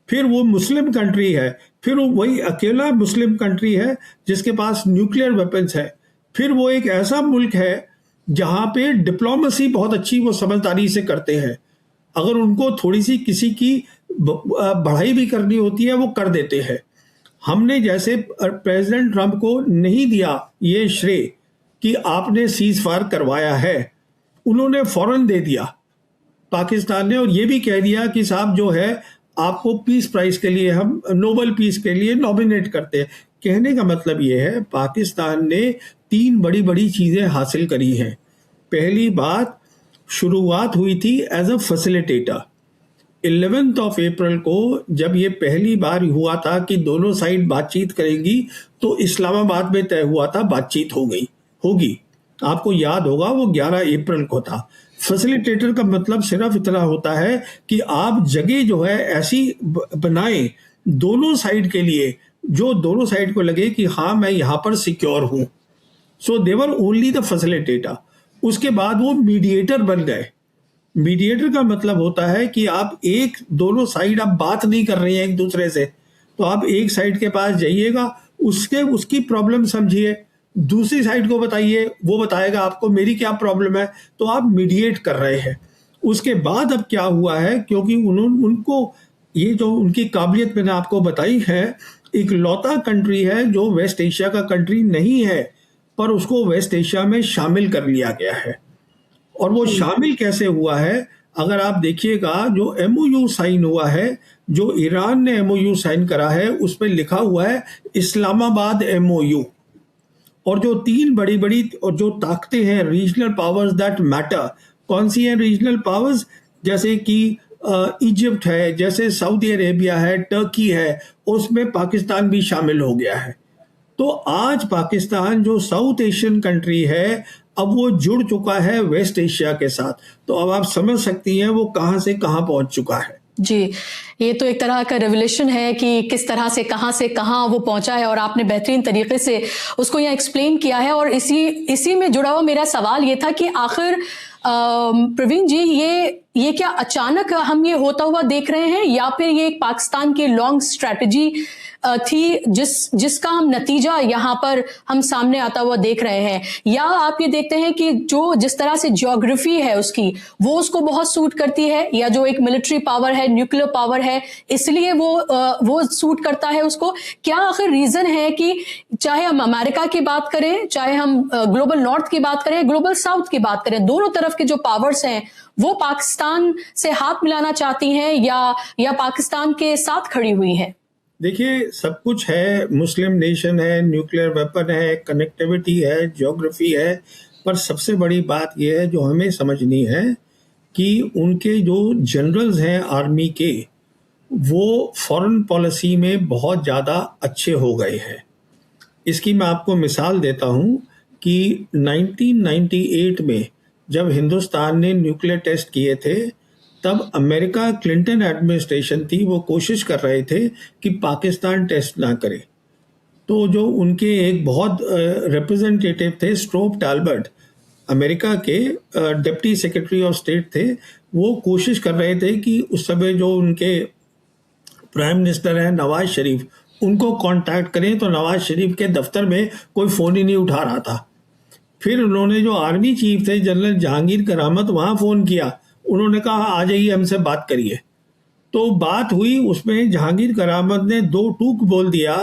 फिर वो मुस्लिम कंट्री है, फिर वो वही अकेला मुस्लिम कंट्री है जिसके पास न्यूक्लियर वेपन्स है, फिर वो एक ऐसा मुल्क है जहां पे डिप्लोमेसी बहुत अच्छी वो समझदारी से करते हैं। अगर उनको थोड़ी सी किसी की बढ़ाई भी करनी होती है वो कर देते हैं। हमने जैसे प्रेसिडेंट ट्रंप को नहीं दिया ये श्रेय कि आपने सीज फायर करवाया है, उन्होंने फौरन दे दिया पाकिस्तान ने, और ये भी कह दिया कि साहब जो है आपको पीस प्राइज के लिए हम नोबेल पीस के लिए नॉमिनेट करते हैं। कहने का मतलब ये है पाकिस्तान ने 3 बड़ी बड़ी चीजें हासिल करी हैं। पहली बात, शुरुआत हुई थी एज अ फैसिलिटेटर। 11 अप्रैल को जब ये पहली बार हुआ था कि दोनों साइड बातचीत करेंगी, तो इस्लामाबाद में तय हुआ था बातचीत होगी। आपको याद होगा वो 11 अप्रैल को था। फैसिलिटेटर का मतलब सिर्फ इतना होता है कि आप जगह जो है ऐसी बनाएं दोनों साइड के लिए, जो दोनों साइड को लगे कि हाँ मैं यहां पर सिक्योर हूं। सो देवर ओनली द फैसिलिटेटर। उसके बाद वो मीडिएटर बन गए। मीडिएटर का मतलब होता है कि आप दोनों साइड आप बात नहीं कर रहे हैं एक दूसरे से, तो आप एक साइड के पास जाइएगा, उसकी प्रॉब्लम समझिए, दूसरी साइड को बताइए, वो बताएगा आपको मेरी क्या प्रॉब्लम है, तो आप मीडिएट कर रहे हैं। उसके बाद अब क्या हुआ है, क्योंकि उनको ये जो उनकी काबिलियत मैंने आपको बताई है, इकलौता कंट्री है जो वेस्ट एशिया का कंट्री नहीं है, पर उसको वेस्ट एशिया में शामिल कर लिया गया है। और वो शामिल कैसे हुआ है, अगर आप देखिएगा जो एमओयू साइन हुआ है, जो ईरान ने एमओयू साइन करा है, उस पर लिखा हुआ है इस्लामाबाद एमओयू। और जो 3 बड़ी बड़ी और जो ताकतें हैं रीजनल पावर्स दैट मैटर, कौन सी हैं रीजनल पावर्स, जैसे कि इजिप्ट है, जैसे सऊदी अरेबिया है, टर्की है, उसमें पाकिस्तान भी शामिल हो गया है। तो आज पाकिस्तान जो साउथ एशियन कंट्री है, अब वो जुड़ चुका है वेस्ट एशिया के साथ। तो अब आप समझ सकती हैं वो कहां से कहां पहुंच चुका है। जी, ये तो एक तरह का रेवोल्यूशन है कि किस तरह से कहां वो पहुंचा है, और आपने बेहतरीन तरीके से उसको यहाँ एक्सप्लेन किया है। और इसी में जुड़ा हुआ मेरा सवाल ये था कि आखिर प्रवीण जी, ये क्या अचानक हम ये होता हुआ देख रहे हैं, या फिर ये एक पाकिस्तान की लॉन्ग स्ट्रैटेजी थी जिसका हम नतीजा यहाँ पर हम सामने आता हुआ देख रहे हैं? या आप ये देखते हैं कि जिस तरह से ज्योग्राफी है उसकी, वो उसको बहुत सूट करती है, या जो एक मिलिट्री पावर है, न्यूक्लियर पावर है, इसलिए वो सूट करता है उसको? क्या आखिर रीजन है कि चाहे हम अमेरिका की बात करें, चाहे हम ग्लोबल नॉर्थ की बात करें, ग्लोबल साउथ की बात करें, दोनों तरफ के जो पावर्स हैं वो पाकिस्तान से हाथ मिलाना चाहती हैं या पाकिस्तान के साथ खड़ी हुई हैं? देखिए, सब कुछ है, मुस्लिम नेशन है, न्यूक्लियर वेपन है, कनेक्टिविटी है, ज्योग्राफी है, पर सबसे बड़ी बात यह है जो हमें समझनी है कि उनके जो जनरल्स हैं आर्मी के, वो फॉरेन पॉलिसी में बहुत ज़्यादा अच्छे हो गए हैं। इसकी मैं आपको मिसाल देता हूँ कि 1998 में जब हिंदुस्तान ने न्यूक्लियर टेस्ट किए थे, तब अमेरिका क्लिंटन एडमिनिस्ट्रेशन थी, वो कोशिश कर रहे थे कि पाकिस्तान टेस्ट ना करे। तो जो उनके एक बहुत रिप्रेजेंटेटिव थे, स्ट्रोप टैलबर्ट, अमेरिका के डिप्टी सेक्रेटरी ऑफ स्टेट थे, वो कोशिश कर रहे थे कि उस समय जो उनके प्राइम मिनिस्टर हैं नवाज शरीफ, उनको कांटेक्ट करें, तो नवाज शरीफ के दफ्तर में कोई फ़ोन ही नहीं उठा रहा था। फिर उन्होंने जो आर्मी चीफ थे जनरल जहांगीर करामत, वहाँ फ़ोन किया, उन्होंने कहा आ जाइए हमसे बात करिए। तो बात हुई, उसमें जहांगीर करामत ने 2 टूक बोल दिया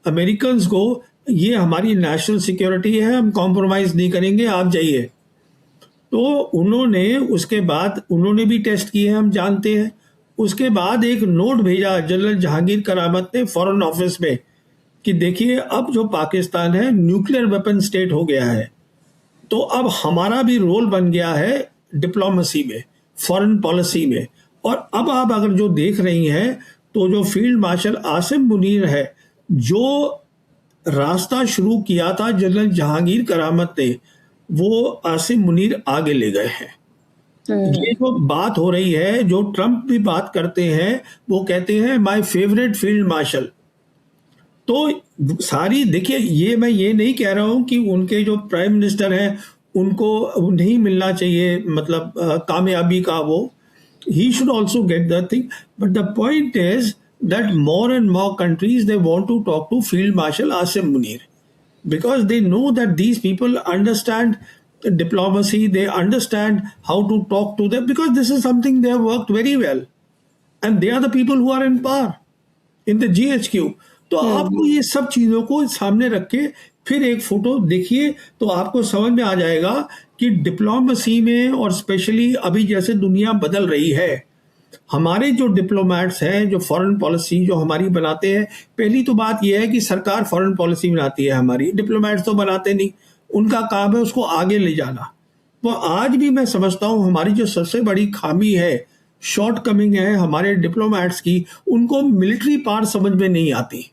अमेरिकन्स को, ये हमारी नेशनल सिक्योरिटी है, हम कॉम्प्रोमाइज़ नहीं करेंगे, आप जाइए। तो उन्होंने उसके बाद उन्होंने भी टेस्ट किए, हम जानते हैं। उसके बाद एक नोट भेजा जनरल जहांगीर करामत ने फॉरेन ऑफिस में कि देखिए अब जो पाकिस्तान है न्यूक्लियर वेपन स्टेट हो गया है, तो अब हमारा भी रोल बन गया है डिप्लोमेसी में, फॉरेन पॉलिसी में। और अब आप अगर जो देख रही हैं, तो जो फील्ड मार्शल आसिम मुनीर है, जो रास्ता शुरू किया था जनरल जहांगीर करामत ने, वो आसिम मुनीर आगे ले गए हैं। ये जो बात हो रही है, जो ट्रंप भी बात करते हैं, वो कहते हैं माय फेवरेट फील्ड मार्शल। तो सारी देखिए, ये मैं ये नहीं कह रहा हूं कि उनके जो प्राइम मिनिस्टर हैं उनको नहीं मिलना चाहिए मतलब कामयाबी का, वो he should also get the thing, but the point is that more and more countries they want to talk to Field Marshal Asim Munir because they know that these people understand diplomacy, they understand how to talk to them because this is something they have worked very well and they are the people who are in power in the GHQ. तो आपको ये सब चीजों को सामने रख के फिर एक फोटो देखिए तो आपको समझ में आ जाएगा कि डिप्लोमेसी में और स्पेशली अभी जैसे दुनिया बदल रही है, हमारे जो डिप्लोमेट्स हैं जो फॉरेन पॉलिसी जो हमारी बनाते हैं, पहली तो बात यह है कि सरकार फॉरेन पॉलिसी बनाती है, हमारी डिप्लोमेट्स तो बनाते नहीं, उनका काम है उसको आगे ले जाना। तो आज भी मैं समझता हूं हमारी जो सबसे बड़ी खामी है, शॉर्ट कमिंग है हमारे डिप्लोमेट्स की, उनको मिलिट्री पावर समझ में नहीं आती,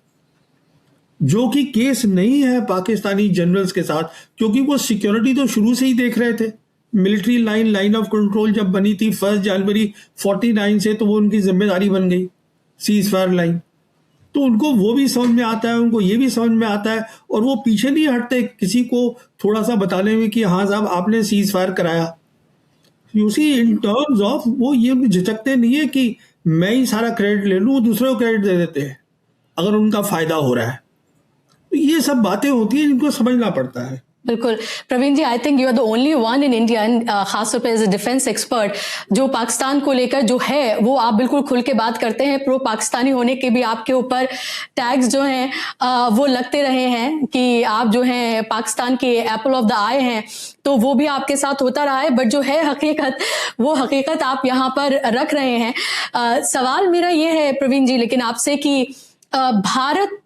जो कि केस नहीं है पाकिस्तानी जनरल्स के साथ, क्योंकि वो सिक्योरिटी तो शुरू से ही देख रहे थे। मिलिट्री लाइन ऑफ कंट्रोल जब बनी थी 1 जनवरी 49 से, तो वो उनकी जिम्मेदारी बन गई सीज फायर लाइन, तो उनको वो भी समझ में आता है, उनको ये भी समझ में आता है और वो पीछे नहीं हटते किसी को थोड़ा सा बताने में कि हाँ साहब आपने सीज फायर कराया। You see in terms of वो ये झिझकते नहीं है कि मैं ही सारा क्रेडिट ले लूँ, दूसरे को क्रेडिट दे देते हैं अगर उनका फायदा हो रहा है। तो ये सब बातें होती हैं जिनको समझना पड़ता है। बिल्कुल Praveen ji, I think you are the only one in India and खासतौर पे एज ए डिफेंस एक्सपर्ट जो पाकिस्तान को लेकर जो है वो आप बिल्कुल खुल के बात करते हैं। प्रो पाकिस्तानी होने के भी आपके ऊपर टैग्स जो हैं वो लगते रहे हैं कि आप जो हैं पाकिस्तान के एप्पल ऑफ द आई हैं, तो वो भी आपके साथ होता रहा है, बट जो है हकीकत वो हकीकत आप यहाँ पर रख रहे हैं। सवाल मेरा ये है प्रवीण जी लेकिन आपसे कि भारत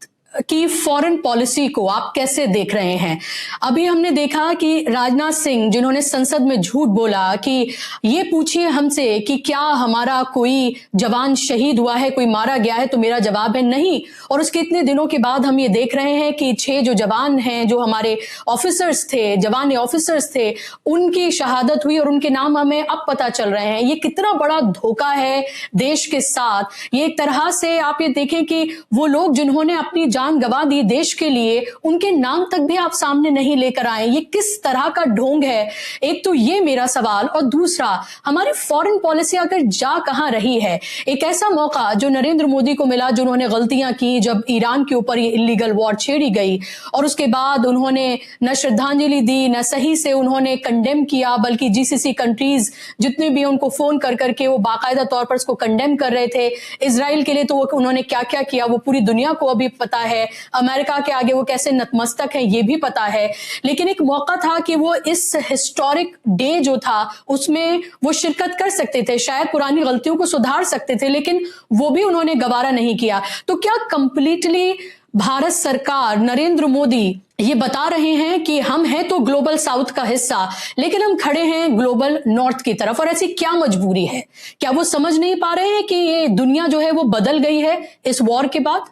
की फॉरेन पॉलिसी को आप कैसे देख रहे हैं? अभी हमने देखा कि राजनाथ सिंह जिन्होंने संसद में झूठ बोला कि ये पूछिए हमसे कि क्या हमारा कोई जवान शहीद हुआ है, कोई मारा गया है, तो मेरा जवाब है नहीं। और उसके इतने दिनों के बाद हम ये देख रहे हैं कि 6 जो जवान हैं, जो हमारे ऑफिसर्स थे, जवान ऑफिसर्स थे, उनकी शहादत हुई और उनके नाम हमें अब पता चल रहे हैं। ये कितना बड़ा धोखा है देश के साथ। ये एक तरह से आप ये देखें कि वो लोग जिन्होंने अपनी जान गंवा दी देश के लिए, उनके नाम तक भी आप सामने नहीं लेकर आए। ये किस तरह का ढोंग है? एक तो ये मेरा सवाल, और दूसरा हमारी फॉरेन पॉलिसी आकर जा कहां रही है? एक ऐसा मौका जो नरेंद्र मोदी को मिला, जो उन्होंने गलतियां की जब ईरान के ऊपर ये इलीगल वॉर छेड़ी गई, और उसके बाद उन्होंने न श्रद्धांजलि दी, न सही से उन्होंने कंडेम किया, बल्कि जीसीसी कंट्रीज जितने भी उनको फोन कर करके वो बाकायदा तौर पर उसको कंडेम कर रहे थे। इजराइल के लिए तो उन्होंने क्या क्या किया वो पूरी दुनिया को अभी पता है। अमेरिका के आगे वो कैसे नतमस्तक है ये भी पता है। लेकिन एक मौका था कि वो इस हिस्टोरिक डे जो था उसमें वो शिरकत कर सकते थे, शायद पुरानी गलतियों को सुधार सकते थे, लेकिन वो भी उन्होंने गवारा नहीं किया। तो क्या कंप्लीटली भारत सरकार, नरेंद्र मोदी ये बता रहे हैं कि हम हैं तो ग्लोबल साउथ का हिस्सा, लेकिन हम खड़े हैं ग्लोबल नॉर्थ की तरफ, और ऐसी क्या मजबूरी है? क्या वो समझ नहीं पा रहे हैं कि ये दुनिया जो है वो बदल गई है इस वॉर के बाद?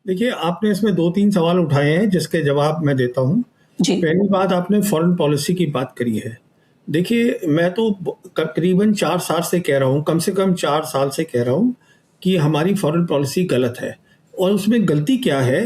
देखिए, आपने इसमें 2-3 सवाल उठाए हैं जिसके जवाब मैं देता हूं। पहली बात, आपने फॉरेन पॉलिसी की बात करी है। देखिए, मैं तो तकरीबन 4 साल से कह रहा हूं, कम से कम 4 साल से कह रहा हूं कि हमारी फॉरेन पॉलिसी गलत है। और उसमें गलती क्या है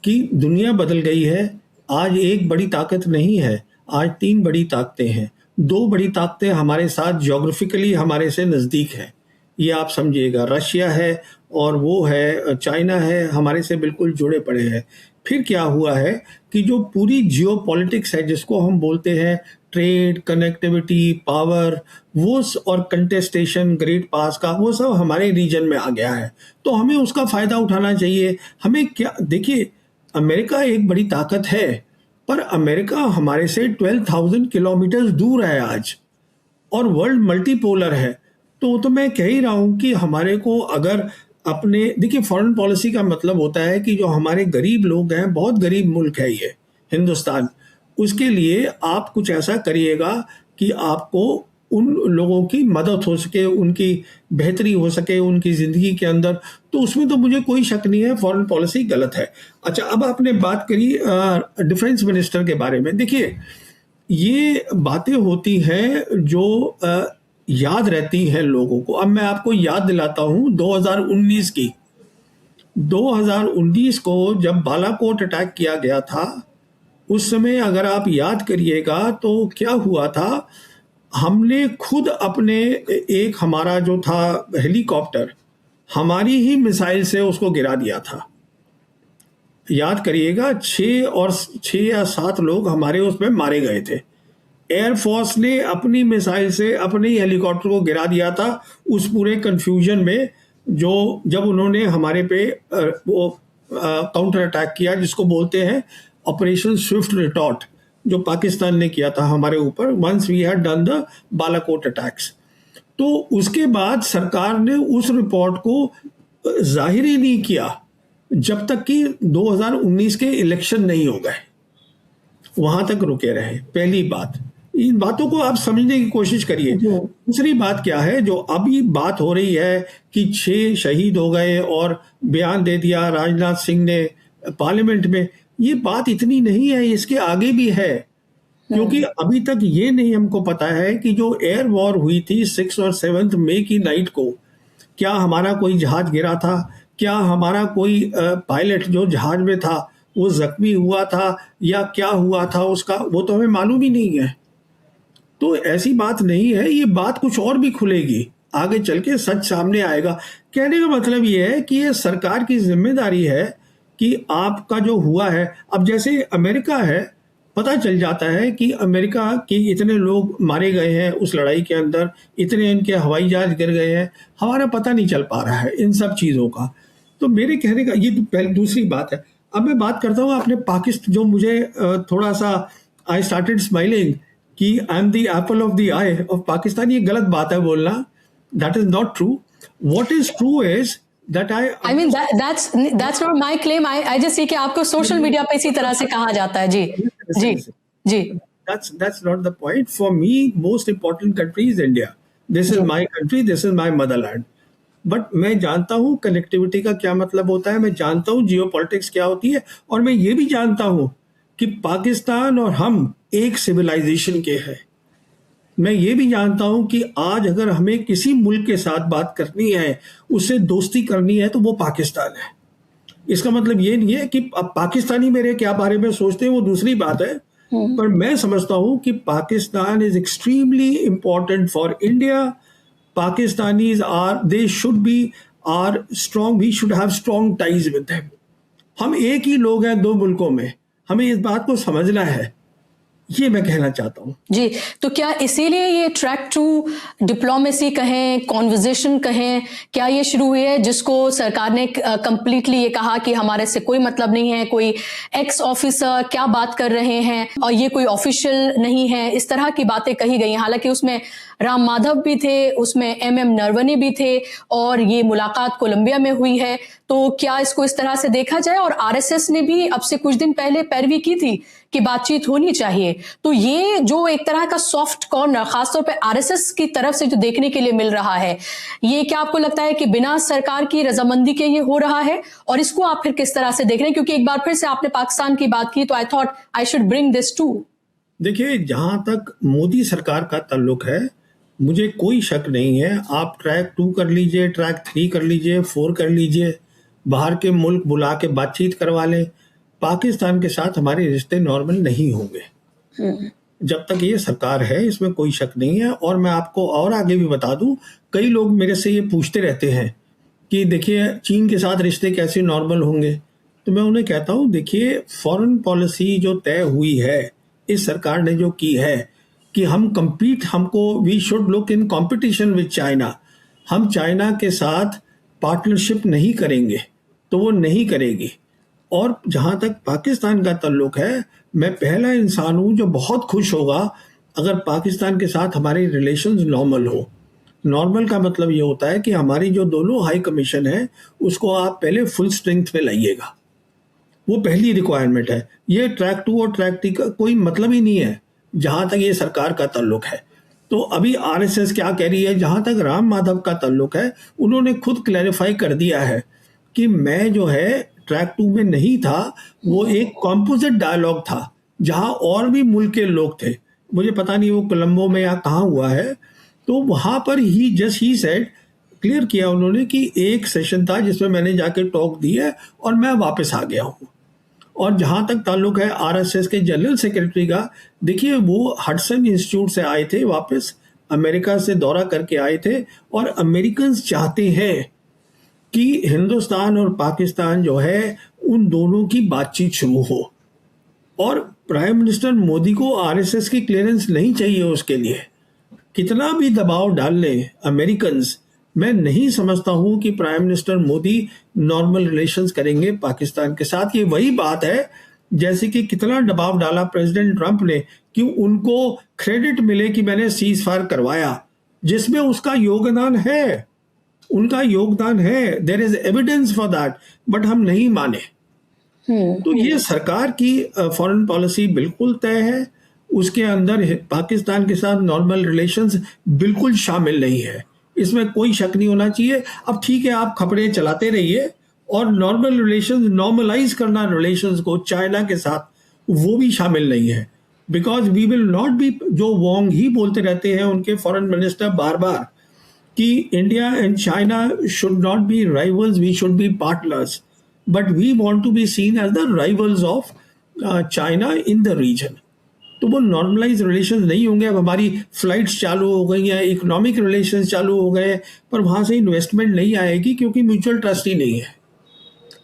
कि दुनिया बदल गई है। आज एक बड़ी ताकत नहीं है, आज 3 बड़ी ताकतें हैं। 2 बड़ी ताकतें हमारे साथ ज्योग्राफिकली हमारे से नज़दीक है, ये आप समझिएगा। रशिया है और वो है चाइना है, हमारे से बिल्कुल जुड़े पड़े हैं। फिर क्या हुआ है कि जो पूरी जियोपॉलिटिक्स है, जिसको हम बोलते हैं ट्रेड, कनेक्टिविटी, पावर, वो और कंटेस्टेशन, ग्रेट पास का, वो सब हमारे रीजन में आ गया है। तो हमें उसका फ़ायदा उठाना चाहिए। हमें क्या, देखिए, अमेरिका एक बड़ी ताकत है, पर अमेरिका हमारे से 12,000 किलोमीटर दूर है आज, और वर्ल्ड मल्टीपोलर है। तो मैं कह ही रहा हूँ कि हमारे को अगर अपने, देखिए, फॉरेन पॉलिसी का मतलब होता है कि जो हमारे गरीब लोग हैं, बहुत गरीब मुल्क है ये हिंदुस्तान, उसके लिए आप कुछ ऐसा करिएगा कि आपको उन लोगों की मदद हो सके, उनकी बेहतरी हो सके उनकी ज़िंदगी के अंदर। तो उसमें तो मुझे कोई शक नहीं है फॉरेन पॉलिसी गलत है। अच्छा, अब आपने बात करी डिफेंस मिनिस्टर के बारे में। देखिए, ये बातें होती हैं जो याद रहती हैं लोगों को। अब मैं आपको याद दिलाता हूं 2019 की। 2019 को जब बालाकोट अटैक किया गया था, उस समय अगर आप याद करिएगा तो क्या हुआ था, हमने खुद अपने एक, हमारा जो था हेलीकॉप्टर, हमारी ही मिसाइल से उसको गिरा दिया था। याद करिएगा, 6 या 7 लोग हमारे उसमें मारे गए थे। एयरफोर्स ने अपनी मिसाइल से अपने ही हेलीकॉप्टर को गिरा दिया था उस पूरे कंफ्यूजन में, जो जब उन्होंने हमारे पे वो काउंटर अटैक किया, जिसको बोलते हैं ऑपरेशन स्विफ्ट रिटॉर्ट, जो पाकिस्तान ने किया था हमारे ऊपर once we had done the Balakot attacks. तो उसके बाद सरकार ने उस रिपोर्ट को जाहिर ही नहीं किया जब तक कि 2019 के इलेक्शन नहीं हो गए, वहां तक रुके रहे। पहली बात, इन बातों को आप समझने की कोशिश करिए। दूसरी बात क्या है, जो अभी बात हो रही है कि 6 शहीद हो गए और बयान दे दिया राजनाथ सिंह ने पार्लियामेंट में, ये बात इतनी नहीं है, इसके आगे भी है। क्योंकि अभी तक ये नहीं हमको पता है कि जो एयर वॉर हुई थी 6 और 7 मई की नाइट को, क्या हमारा कोई जहाज गिरा था, क्या हमारा कोई पायलट जो जहाज में था वो जख्मी हुआ था, या क्या हुआ था उसका, वो तो हमें मालूम ही नहीं है। तो ऐसी बात नहीं है, ये बात कुछ और भी खुलेगी आगे चल के, सच सामने आएगा। कहने का मतलब ये है कि ये सरकार की जिम्मेदारी है कि आपका जो हुआ है, अब जैसे अमेरिका है, पता चल जाता है कि अमेरिका के इतने लोग मारे गए हैं उस लड़ाई के अंदर, इतने इनके हवाई जहाज गिर गए हैं, हमारा पता नहीं चल पा रहा है इन सब चीज़ों का। तो मेरे कहने का ये पहले दूसरी बात है। अब मैं बात करता हूँ अपने पाकिस्तान, जो मुझे थोड़ा सा आई स्टार्टेड स्माइलिंग कि I am the Apple of the I of Pakistan. ये गलत बात है बोलना, that is not true. What is true is that I mean that's not my claim. I just see कि आपको सोशल मीडिया पे इसी तरह से कहा जाता है। जी जी जी। that's not the point. For me, most important country is India. This is my country, this is my motherland. But मैं जानता हूँ कनेक्टिविटी का क्या मतलब होता है, मैं जानता हूँ जियोपॉलिटिक्स क्या होती है, और मैं ये भी जानता हूँ कि पाकिस्तान और हम एक सिविलाइजेशन के हैं। मैं ये भी जानता हूँ कि आज अगर हमें किसी मुल्क के साथ बात करनी है, उससे दोस्ती करनी है, तो वो पाकिस्तान है। इसका मतलब ये नहीं है कि अब पाकिस्तानी मेरे क्या बारे में सोचते हैं वो दूसरी बात है, पर मैं समझता हूँ कि Pakistan is extremely important for India. Pakistanis they should be are strong, we should have strong ties with them. हम एक ही लोग हैं 2 मुल्कों में, हमें इस बात को समझना है, ये मैं कहना चाहता हूँ। जी, तो क्या इसीलिए ये ट्रैक टू डिप्लोमेसी कहें, कॉन्वर्जेशन कहें, क्या ये शुरू हुई है, जिसको सरकार ने कंप्लीटली ये कहा कि हमारे से कोई मतलब नहीं है, कोई एक्स ऑफिसर क्या बात कर रहे हैं और ये कोई ऑफिशियल नहीं है, इस तरह की बातें कही गई। हालांकि उसमें राम माधव भी थे, उसमें MM नरवणे भी थे, और ये मुलाकात कोलंबिया में हुई है। तो क्या इसको इस तरह से देखा जाए? और RSS ने भी अब से कुछ दिन पहले पैरवी की थी कि बातचीत होनी चाहिए। तो ये जो एक तरह का सॉफ्ट कॉर्नर खासतौर पे RSS की तरफ से जो देखने के लिए मिल रहा है, ये क्या आपको लगता है कि बिना सरकार की रजामंदी के ये हो रहा है? और इसको आप फिर किस तरह से देख रहे हैं? क्योंकि एक बार फिर से आपने पाकिस्तान की बात की, तो I thought I should bring this to. देखिए, जहां तक मोदी सरकार का ताल्लुक है, मुझे कोई शक नहीं है। आप ट्रैक 2 कर लीजिए, ट्रैक 3 कर लीजिए, 4 कर लीजिए, बाहर के मुल्क बुला के बातचीत करवा लें, पाकिस्तान के साथ हमारे रिश्ते नॉर्मल नहीं होंगे जब तक ये सरकार है, इसमें कोई शक नहीं है। और मैं आपको और आगे भी बता दूं, कई लोग मेरे से ये पूछते रहते हैं कि देखिए चीन के साथ रिश्ते कैसे नॉर्मल होंगे, तो मैं उन्हें कहता हूं, देखिए फॉरेन पॉलिसी जो तय हुई है इस सरकार ने जो की है कि we should look in competition with China, हम चाइना के साथ पार्टनरशिप नहीं करेंगे, तो वो नहीं करेगी। और जहां तक पाकिस्तान का ताल्लुक है, मैं पहला इंसान हूं जो बहुत खुश होगा अगर पाकिस्तान के साथ हमारे रिलेशंस नॉर्मल हो। नॉर्मल का मतलब ये होता है कि हमारी जो दोनों हाई कमीशन है उसको आप पहले फुल स्ट्रेंथ पे लाइएगा, वो पहली रिक्वायरमेंट है। ये ट्रैक 2 और ट्रैक 3 का कोई मतलब ही नहीं है जहां तक ये सरकार का ताल्लुक है। तो अभी RSS क्या कह रही है, जहां तक राम माधव का ताल्लुक है, उन्होंने खुद क्लैरिफाई कर दिया है कि मैं जो है ट्रैक 2 में नहीं था, वो एक कॉम्पोजिट डायलॉग था जहां और भी मुल्क के लोग थे, मुझे पता नहीं वो कोलंबो में या कहाँ हुआ है। तो वहां पर ही सेड, क्लियर किया उन्होंने कि एक सेशन था जिसमें मैंने जाके टॉक दी है और मैं वापस आ गया हूँ। और जहां तक ताल्लुक है RSS के जनरल सेक्रेटरी का, देखिए वो हडसन इंस्टीट्यूट से आए थे वापस, अमेरिका से दौरा करके आए थे, और अमेरिकन चाहते हैं कि हिंदुस्तान और पाकिस्तान जो है उन दोनों की बातचीत शुरू हो। और प्राइम मिनिस्टर मोदी को आरएसएस की क्लियरेंस नहीं चाहिए उसके लिए। कितना भी दबाव डाल लें अमेरिकन्स, मैं नहीं समझता हूं कि prime minister Modi normal relations करेंगे पाकिस्तान के साथ। ये वही बात है जैसे कि कितना दबाव डाला प्रेसिडेंट ट्रंप ने कि उनको क्रेडिट मिले कि मैंने सीज फायर करवाया, जिसमें उसका योगदान है, उनका योगदान है, there is evidence for that, but हम नहीं माने। तो ये सरकार की फॉरेन पॉलिसी बिल्कुल तय है, उसके अंदर पाकिस्तान के साथ नॉर्मल रिलेशंस बिल्कुल शामिल नहीं है, इसमें कोई शक नहीं होना चाहिए। अब ठीक है, आप खबरें चलाते रहिए और नॉर्मल रिलेशंस, नॉर्मलाइज करना रिलेशंस को चाइना के साथ, वो भी शामिल नहीं है। Because we will not be, जो वोंग ही बोलते रहते हैं उनके फॉरेन मिनिस्टर बार बार, कि India and China should not be rivals, we should be partners, but we want to be seen as the rivals of China in the region. तो वो नॉर्मलाइज रिलेशंस नहीं होंगे। अब हमारी फ्लाइट्स चालू हो गई हैं, इकोनॉमिक रिलेशंस चालू हो गए, पर वहां से इन्वेस्टमेंट नहीं आएगी क्योंकि म्यूचुअल ट्रस्ट ही नहीं है।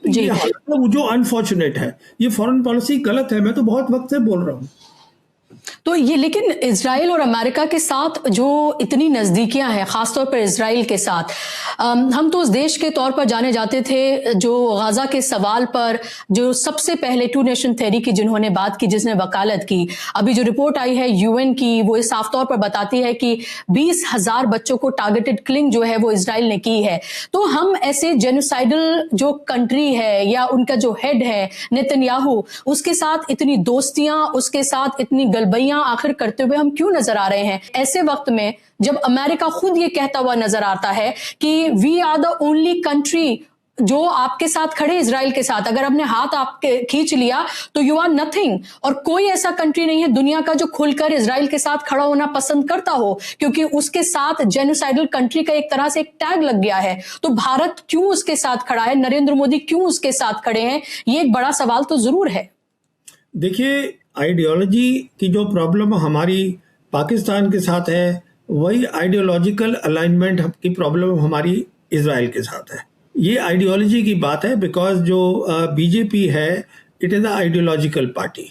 जी। ये हालत जो अनफॉर्चुनेट है, ये फॉरेन पॉलिसी गलत है, मैं तो बहुत वक्त से बोल रहा हूँ। तो ये, लेकिन इजराइल और अमेरिका के साथ जो इतनी नज़दीकियां हैं, ख़ासतौर पर इजराइल के साथ, हम तो उस देश के तौर पर जाने जाते थे जो गाज़ा के सवाल पर जो सबसे पहले टू नेशन थ्योरी की जिन्होंने बात की, जिसने वकालत की। अभी जो रिपोर्ट आई है यूएन की, वो साफ तौर पर बताती है कि 20,000 बच्चों को टारगेटेड किलिंग जो है वो इजराइल ने की है। तो हम ऐसे जेनोसाइडल जो कंट्री है या उनका जो हेड है नेतन्याहू, उसके साथ इतनी दोस्तियां, उसके साथ इतनी गलबैयां आखिर करते हुए हम क्यों नजर आ रहे हैं ऐसे वक्त में, जब अमेरिका खुद ये कहता हुआ नजर आता है कि we are the only country जो आपके साथ खड़े इजराइल के साथ, अगर हमने हाथ आपके खींच लिया तो यू आर नथिंग। और कोई ऐसा कंट्री नहीं है दुनिया का जो खुलकर इजराइल के साथ खड़ा होना पसंद करता हो, क्योंकि उसके साथ जेनोसाइडल कंट्री का एक तरह से एक टैग लग गया है। तो भारत क्यों उसके साथ खड़ा है, नरेंद्र मोदी क्यों उसके साथ खड़े हैं, ये एक बड़ा सवाल तो जरूर है। देखिए, आइडियोलॉजी की जो प्रॉब्लम हमारी पाकिस्तान के साथ है, वही आइडियोलॉजिकल अलाइनमेंट की प्रॉब्लम हमारी इजराइल के साथ है। ये आइडियोलॉजी की बात है, बिकॉज जो बीजेपी है, it is a ideological party,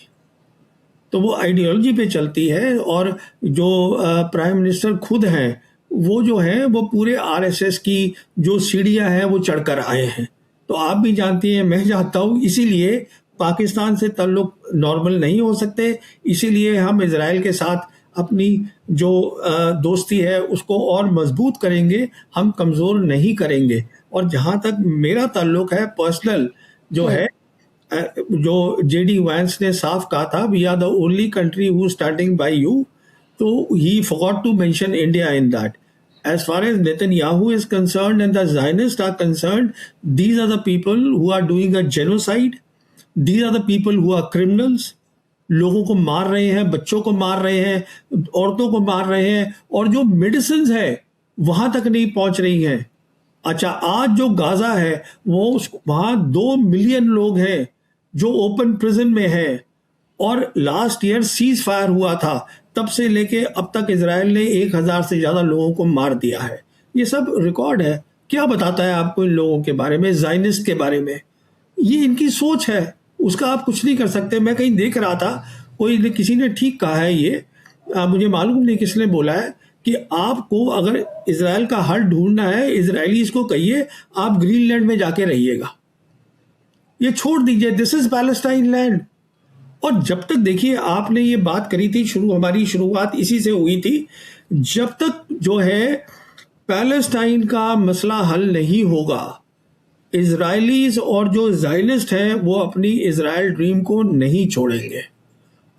तो वो आइडियोलॉजी पे चलती है। और जो प्राइम मिनिस्टर खुद हैं, वो जो है वो पूरे आरएसएस की जो सीढ़ियां हैं वो चढ़कर आए हैं। तो आप भी जानती हैं, मैं जानता हूँ, इसीलिए पाकिस्तान से ताल्लुक नॉर्मल नहीं हो सकते। इसीलिए हम इजराइल के साथ अपनी जो दोस्ती है उसको और मजबूत करेंगे, हम कमज़ोर नहीं करेंगे। और जहाँ तक मेरा ताल्लुक है पर्सनल, जो है जो जेडी वैंस ने साफ कहा था, we are the only country who starting by you, तो he forgot to mention India in that. As far as Netanyahu is concerned and the Zionists are concerned, these are the people who are doing a genocide. These are the people who are criminals. लोगों को मार रहे हैं, बच्चों को मार रहे हैं, औरतों को मार रहे हैं, और जो मेडिसिन है वहां तक नहीं पहुंच रही हैं। अच्छा, आज जो गाजा है वो वहां 2 मिलियन लोग हैं जो ओपन प्रिजन में हैं, और लास्ट ईयर सीज फायर हुआ था, तब से लेके अब तक इजराइल ने 1000 से ज्यादा लोगों को मार दिया है। ये सब रिकॉर्ड है। क्या बताता है आपको इन लोगों के बारे में, ज़ायनिस्ट के बारे में? ये इनकी सोच है, उसका आप कुछ नहीं कर सकते। मैं कहीं देख रहा था, कोई किसी ने ठीक कहा है, ये मुझे मालूम नहीं किसने बोला है, कि आपको अगर इजराइल का हल ढूंढना है, इजरायलीज को कहिए आप ग्रीनलैंड में जाके रहिएगा, ये छोड़ दीजिए, दिस इज पैलेस्टाइन लैंड। और जब तक, देखिए, आपने ये बात करी थी, हमारी शुरुआत इसी से हुई थी, जब तक जो है पैलेस्टाइन का मसला हल नहीं होगा, इजरायलीज और जो ज़ायनिस्ट हैं वो अपनी इजराइल ड्रीम को नहीं छोड़ेंगे।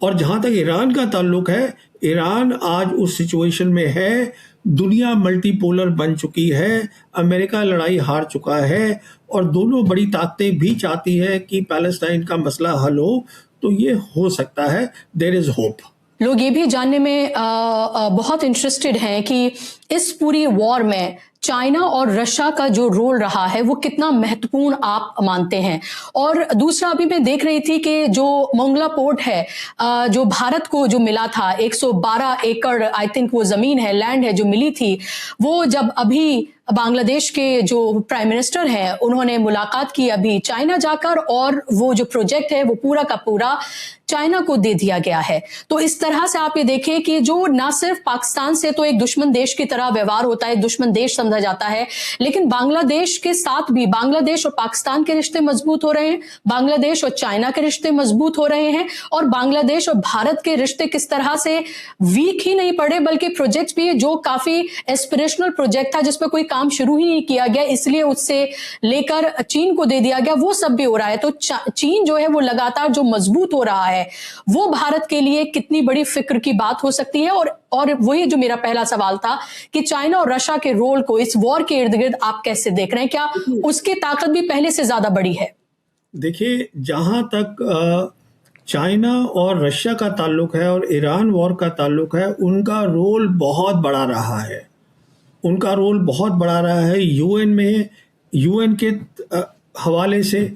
और जहां तक ईरान का ताल्लुक है, ईरान आज उस सिचुएशन में है, दुनिया मल्टीपोलर बन चुकी है, अमेरिका लड़ाई हार चुका है, और दोनों बड़ी ताकतें भी चाहती है कि पैलेस्टाइन का मसला हल हो। तो ये हो सकता है, देयर इज होप। लोग ये भी जानने में बहुत इंटरेस्टेड हैं कि इस पूरी वॉर में चाइना और रशिया का जो रोल रहा है वो कितना महत्वपूर्ण आप मानते हैं। और दूसरा, अभी मैं देख रही थी कि जो मोंगला पोर्ट है, जो भारत को जो मिला था 112 एकड़ आई थिंक वो जमीन है, लैंड है जो मिली थी, वो जब अभी बांग्लादेश के जो प्राइम मिनिस्टर हैं उन्होंने मुलाकात की अभी चाइना जाकर, और वो जो प्रोजेक्ट है वो पूरा का पूरा चाइना को दे दिया गया है। तो इस तरह से आप ये देखें कि जो ना सिर्फ पाकिस्तान से तो एक दुश्मन देश की तरह व्यवहार होता है, दुश्मन देश समझा जाता है, लेकिन बांग्लादेश के साथ भी बांग्लादेश और पाकिस्तान के रिश्ते मजबूत हो रहे हैं, बांग्लादेश और चाइना के रिश्ते मजबूत हो रहे हैं, और बांग्लादेश और भारत के रिश्ते किस तरह से वीक ही नहीं पड़े बल्कि प्रोजेक्ट भी जो काफी एस्पिरेशनल प्रोजेक्ट था जिसपे कोई काम शुरू ही नहीं किया गया, इसलिए उससे लेकर चीन को दे दिया गया, वो सब भी हो रहा है। तो चीन जो है वो लगातार जो मजबूत हो रहा है वो भारत के लिए कितनी बड़ी फिक्र की बात हो सकती है। और वही जो मेरा पहला सवाल था कि चाइना और रशिया के रोल को इस वॉर के इर्द गिर्द आप कैसे देख रहे हैं, क्या उसकी ताकत भी पहले से ज्यादा बड़ी है? देखिए, जहां तक चाइना और रशिया का ताल्लुक है और ईरान वॉर का ताल्लुक है, उनका रोल बहुत बड़ा रहा है। उनका रोल बहुत बड़ा रहा है यूएन में, यूएन के हवाले से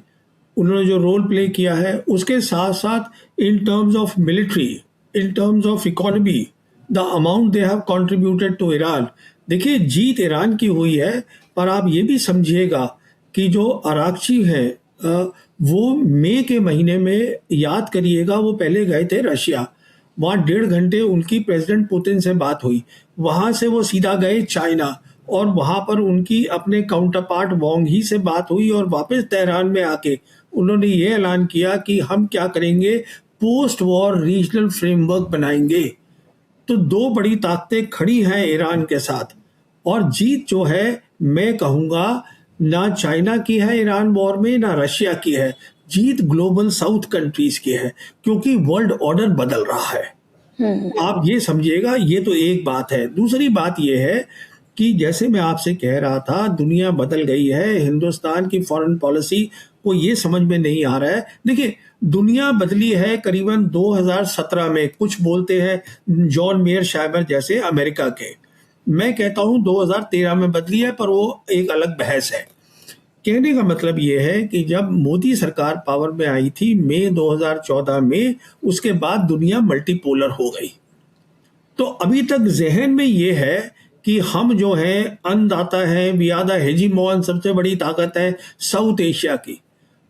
उन्होंने जो रोल प्ले किया है, उसके साथ साथ in terms of military, in terms of economy, the amount they have contributed to Iran. देखिए, जीत ईरान की हुई है, पर आप ये भी समझिएगा कि जो अराक्ची है वो मई के महीने में, याद करिएगा, वो पहले गए थे रशिया, वहाँ 1.5 घंटे उनकी प्रेसिडेंट पुतिन से बात हुई, वहाँ से वो सीधा गए चाइना और वहाँ पर उनकी अपने काउंटर पार्ट वांग ही से बात हुई और वापस तेहरान में आके उन्होंने ये ऐलान किया कि हम क्या करेंगे, पोस्ट वॉर रीजनल फ्रेमवर्क बनाएंगे। तो दो बड़ी ताकतें खड़ी हैं ईरान के साथ, और जीत जो है मैं कहूँगा ना चाइना की है ईरान वॉर में, ना रशिया की है, जीत ग्लोबल साउथ कंट्रीज की है, क्योंकि वर्ल्ड ऑर्डर बदल रहा है। आप ये समझिएगा, ये तो एक बात है। दूसरी बात ये है कि जैसे मैं आपसे कह रहा था, दुनिया बदल गई है, हिंदुस्तान की फॉरेन पॉलिसी को ये समझ में नहीं आ रहा है। देखिए, दुनिया बदली है करीबन 2017 में, कुछ बोलते हैं जॉन मेयर शाइबर जैसे अमेरिका के, मैं कहता हूं 2013 में बदली है, पर वो एक अलग बहस है। कहने का मतलब ये है कि जब मोदी सरकार पावर में आई थी मई 2014 में, उसके बाद दुनिया मल्टीपोलर हो गई। तो अभी तक जहन में ये है कि हम जो है अन्नदाता हैं, वी आर द हेजीमॉन, सबसे बड़ी ताकत है साउथ एशिया की।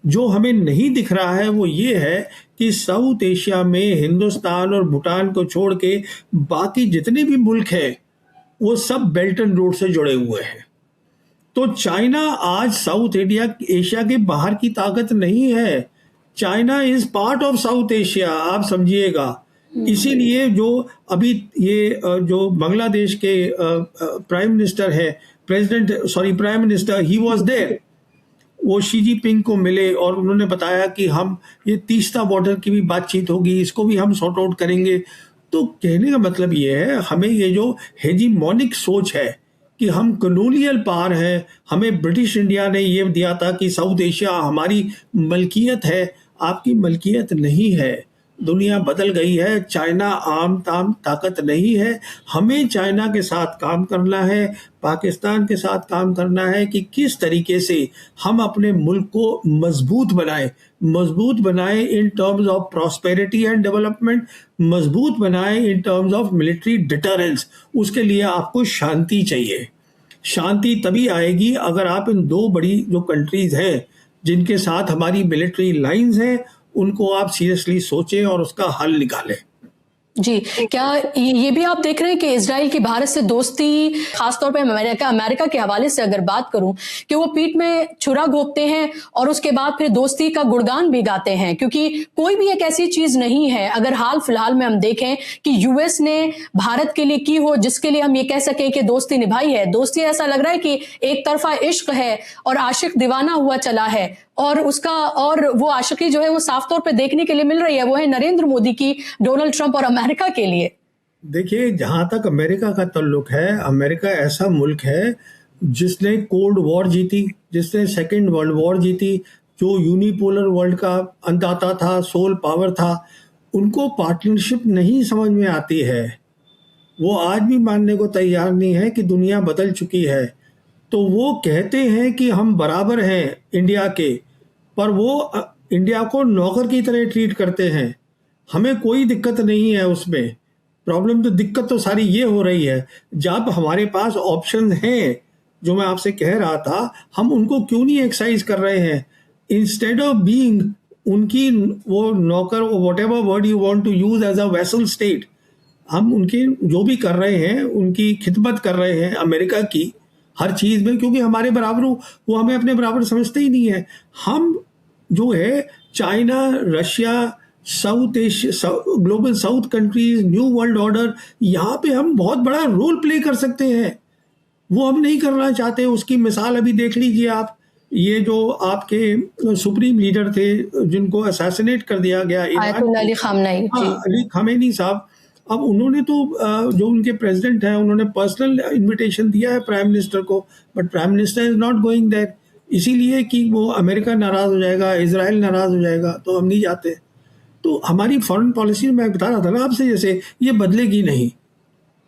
जो हमें नहीं दिख रहा है वो ये है कि साउथ एशिया में हिंदुस्तान और भूटान को छोड़ के बाकी जितने भी मुल्क हैं वो सब बेल्ट एंड रोड से जुड़े हुए हैं। तो चाइना आज साउथ एशिया के बाहर की ताकत नहीं है। China is part of South Asia, आप समझिएगा। इसीलिए जो अभी ये जो बांग्लादेश के प्राइम मिनिस्टर है, prime minister, he was there, वो शी जिनपिंग को मिले और उन्होंने बताया कि हम ये तीस्ता बॉर्डर की भी बातचीत होगी, इसको भी हम सॉर्ट आउट करेंगे। तो कहने का मतलब ये है, हमें ये जो हेजीमोनिक सोच है कि हम कॉलोनियल पावर है, हमें ब्रिटिश इंडिया ने ये दिया था कि साउथ एशिया हमारी मलकियत है, आपकी मलकियत नहीं है। दुनिया बदल गई है, चाइना आम ताम ताकत नहीं है। हमें चाइना के साथ काम करना है, पाकिस्तान के साथ काम करना है कि किस तरीके से हम अपने मुल्क को मजबूत बनाएं इन terms of prosperity and development, मजबूत बनाएं इन टर्म्स ऑफ मिलिट्री डिटरेंस। उसके लिए आपको शांति चाहिए। शांति तभी आएगी अगर आप इन दो बड़ी जो कंट्रीज हैं जिनके साथ हमारी मिलिट्री लाइंस हैं, उनको आप सीरियसली सोचें और उसका हल निकालें। जी, क्या ये भी आप देख रहे हैं कि इजराइल की भारत से दोस्ती, खासतौर पे अमेरिका के हवाले से अगर बात करूं, कि वो पीठ में छुरा घोंपते हैं और उसके बाद फिर दोस्ती का गुणगान भी गाते हैं, क्योंकि कोई भी एक ऐसी चीज नहीं है अगर हाल फिलहाल में हम देखें कि यूएस ने भारत के लिए की हो जिसके लिए हम ये कह सकें कि दोस्ती निभाई है। दोस्ती ऐसा लग रहा है कि एक तरफा इश्क है और आशिक दीवाना हुआ चला है, और वो आशिकी जो है वो साफ तौर पे देखने के लिए मिल रही है, वो है नरेंद्र मोदी की डोनाल्ड ट्रंप और अमेरिका के लिए। देखिए, जहां तक अमेरिका का ताल्लुक है, अमेरिका ऐसा मुल्क है जिसने कोल्ड वॉर जीती, जिसने सेकेंड वर्ल्ड वॉर जीती, जो यूनिपोलर वर्ल्ड का अन्नदाता था, सोल पावर था। उनको पार्टनरशिप नहीं समझ में आती है। वो आज भी मानने को तैयार नहीं है कि दुनिया बदल चुकी है। तो वो कहते हैं कि हम बराबर हैं इंडिया के, पर वो इंडिया को नौकर की तरह ट्रीट करते हैं। हमें कोई दिक्कत नहीं है उसमें। प्रॉब्लम तो, दिक्कत तो सारी ये हो रही है, जब हमारे पास ऑप्शन हैं जो मैं आपसे कह रहा था, हम उनको क्यों नहीं एक्सरसाइज कर रहे हैं? इंस्टेड ऑफ बीइंग उनकी वो नौकर, whatever word you want to use, as a vessel state, हम उनके जो भी कर रहे हैं उनकी खिदमत कर रहे हैं अमेरिका की हर चीज़ में, क्योंकि हमारे बराबर वो हमें अपने बराबर समझते ही नहीं है। हम जो है China, Russia, south Asia, global south countries, new world order, यहाँ पे हम बहुत बड़ा रोल प्ले कर सकते हैं। वो हम नहीं करना चाहते। उसकी मिसाल अभी देख लीजिए आप, ये जो आपके सुप्रीम लीडर थे जिनको असैसिनेट कर दिया गया, आयतुल्लाह अली खामनेई जी। अली खामेनी साहब, अब उन्होंने तो जो उनके प्रेसिडेंट हैं उन्होंने पर्सनल इनविटेशन दिया है प्राइम मिनिस्टर को, but prime minister is not going there, इसीलिए कि वो अमेरिका नाराज हो जाएगा, इजराइल नाराज हो जाएगा, तो हम नहीं जाते। तो हमारी फॉरेन पॉलिसी, मैं बता रहा था ना आपसे, जैसे ये बदलेगी नहीं,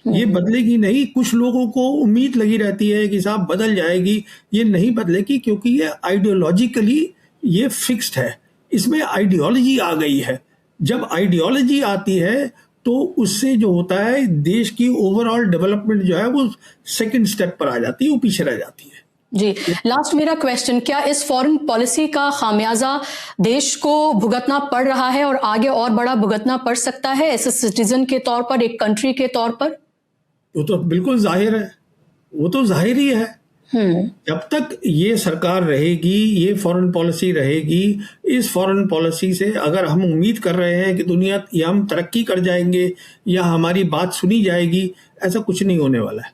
ये बदलेगी नहीं। कुछ लोगों को उम्मीद लगी रहती है कि साहब बदल जाएगी, ये नहीं बदलेगी, क्योंकि ये आइडियोलॉजिकली ये फिक्स्ड है, इसमें आइडियोलॉजी आ गई है। जब आइडियोलॉजी आती है तो उससे जो होता है देश की ओवरऑल डेवलपमेंट जो है वो सेकंड स्टेप पर आ जाती है, वो पीछे रह जाती है। जी, लास्ट मेरा क्वेश्चन, क्या इस फॉरेन पॉलिसी का खामियाजा देश को भुगतना पड़ रहा है और आगे और बड़ा भुगतना पड़ सकता है एज ए सिटीजन के तौर पर, एक कंट्री के तौर पर? वो तो बिल्कुल जाहिर है, वो तो जाहिर ही है। जब तक ये सरकार रहेगी, ये फॉरेन पॉलिसी रहेगी, इस फॉरेन पॉलिसी से अगर हम उम्मीद कर रहे हैं कि दुनिया या हम तरक्की कर जाएंगे या हमारी बात सुनी जाएगी, ऐसा कुछ नहीं होने वाला है।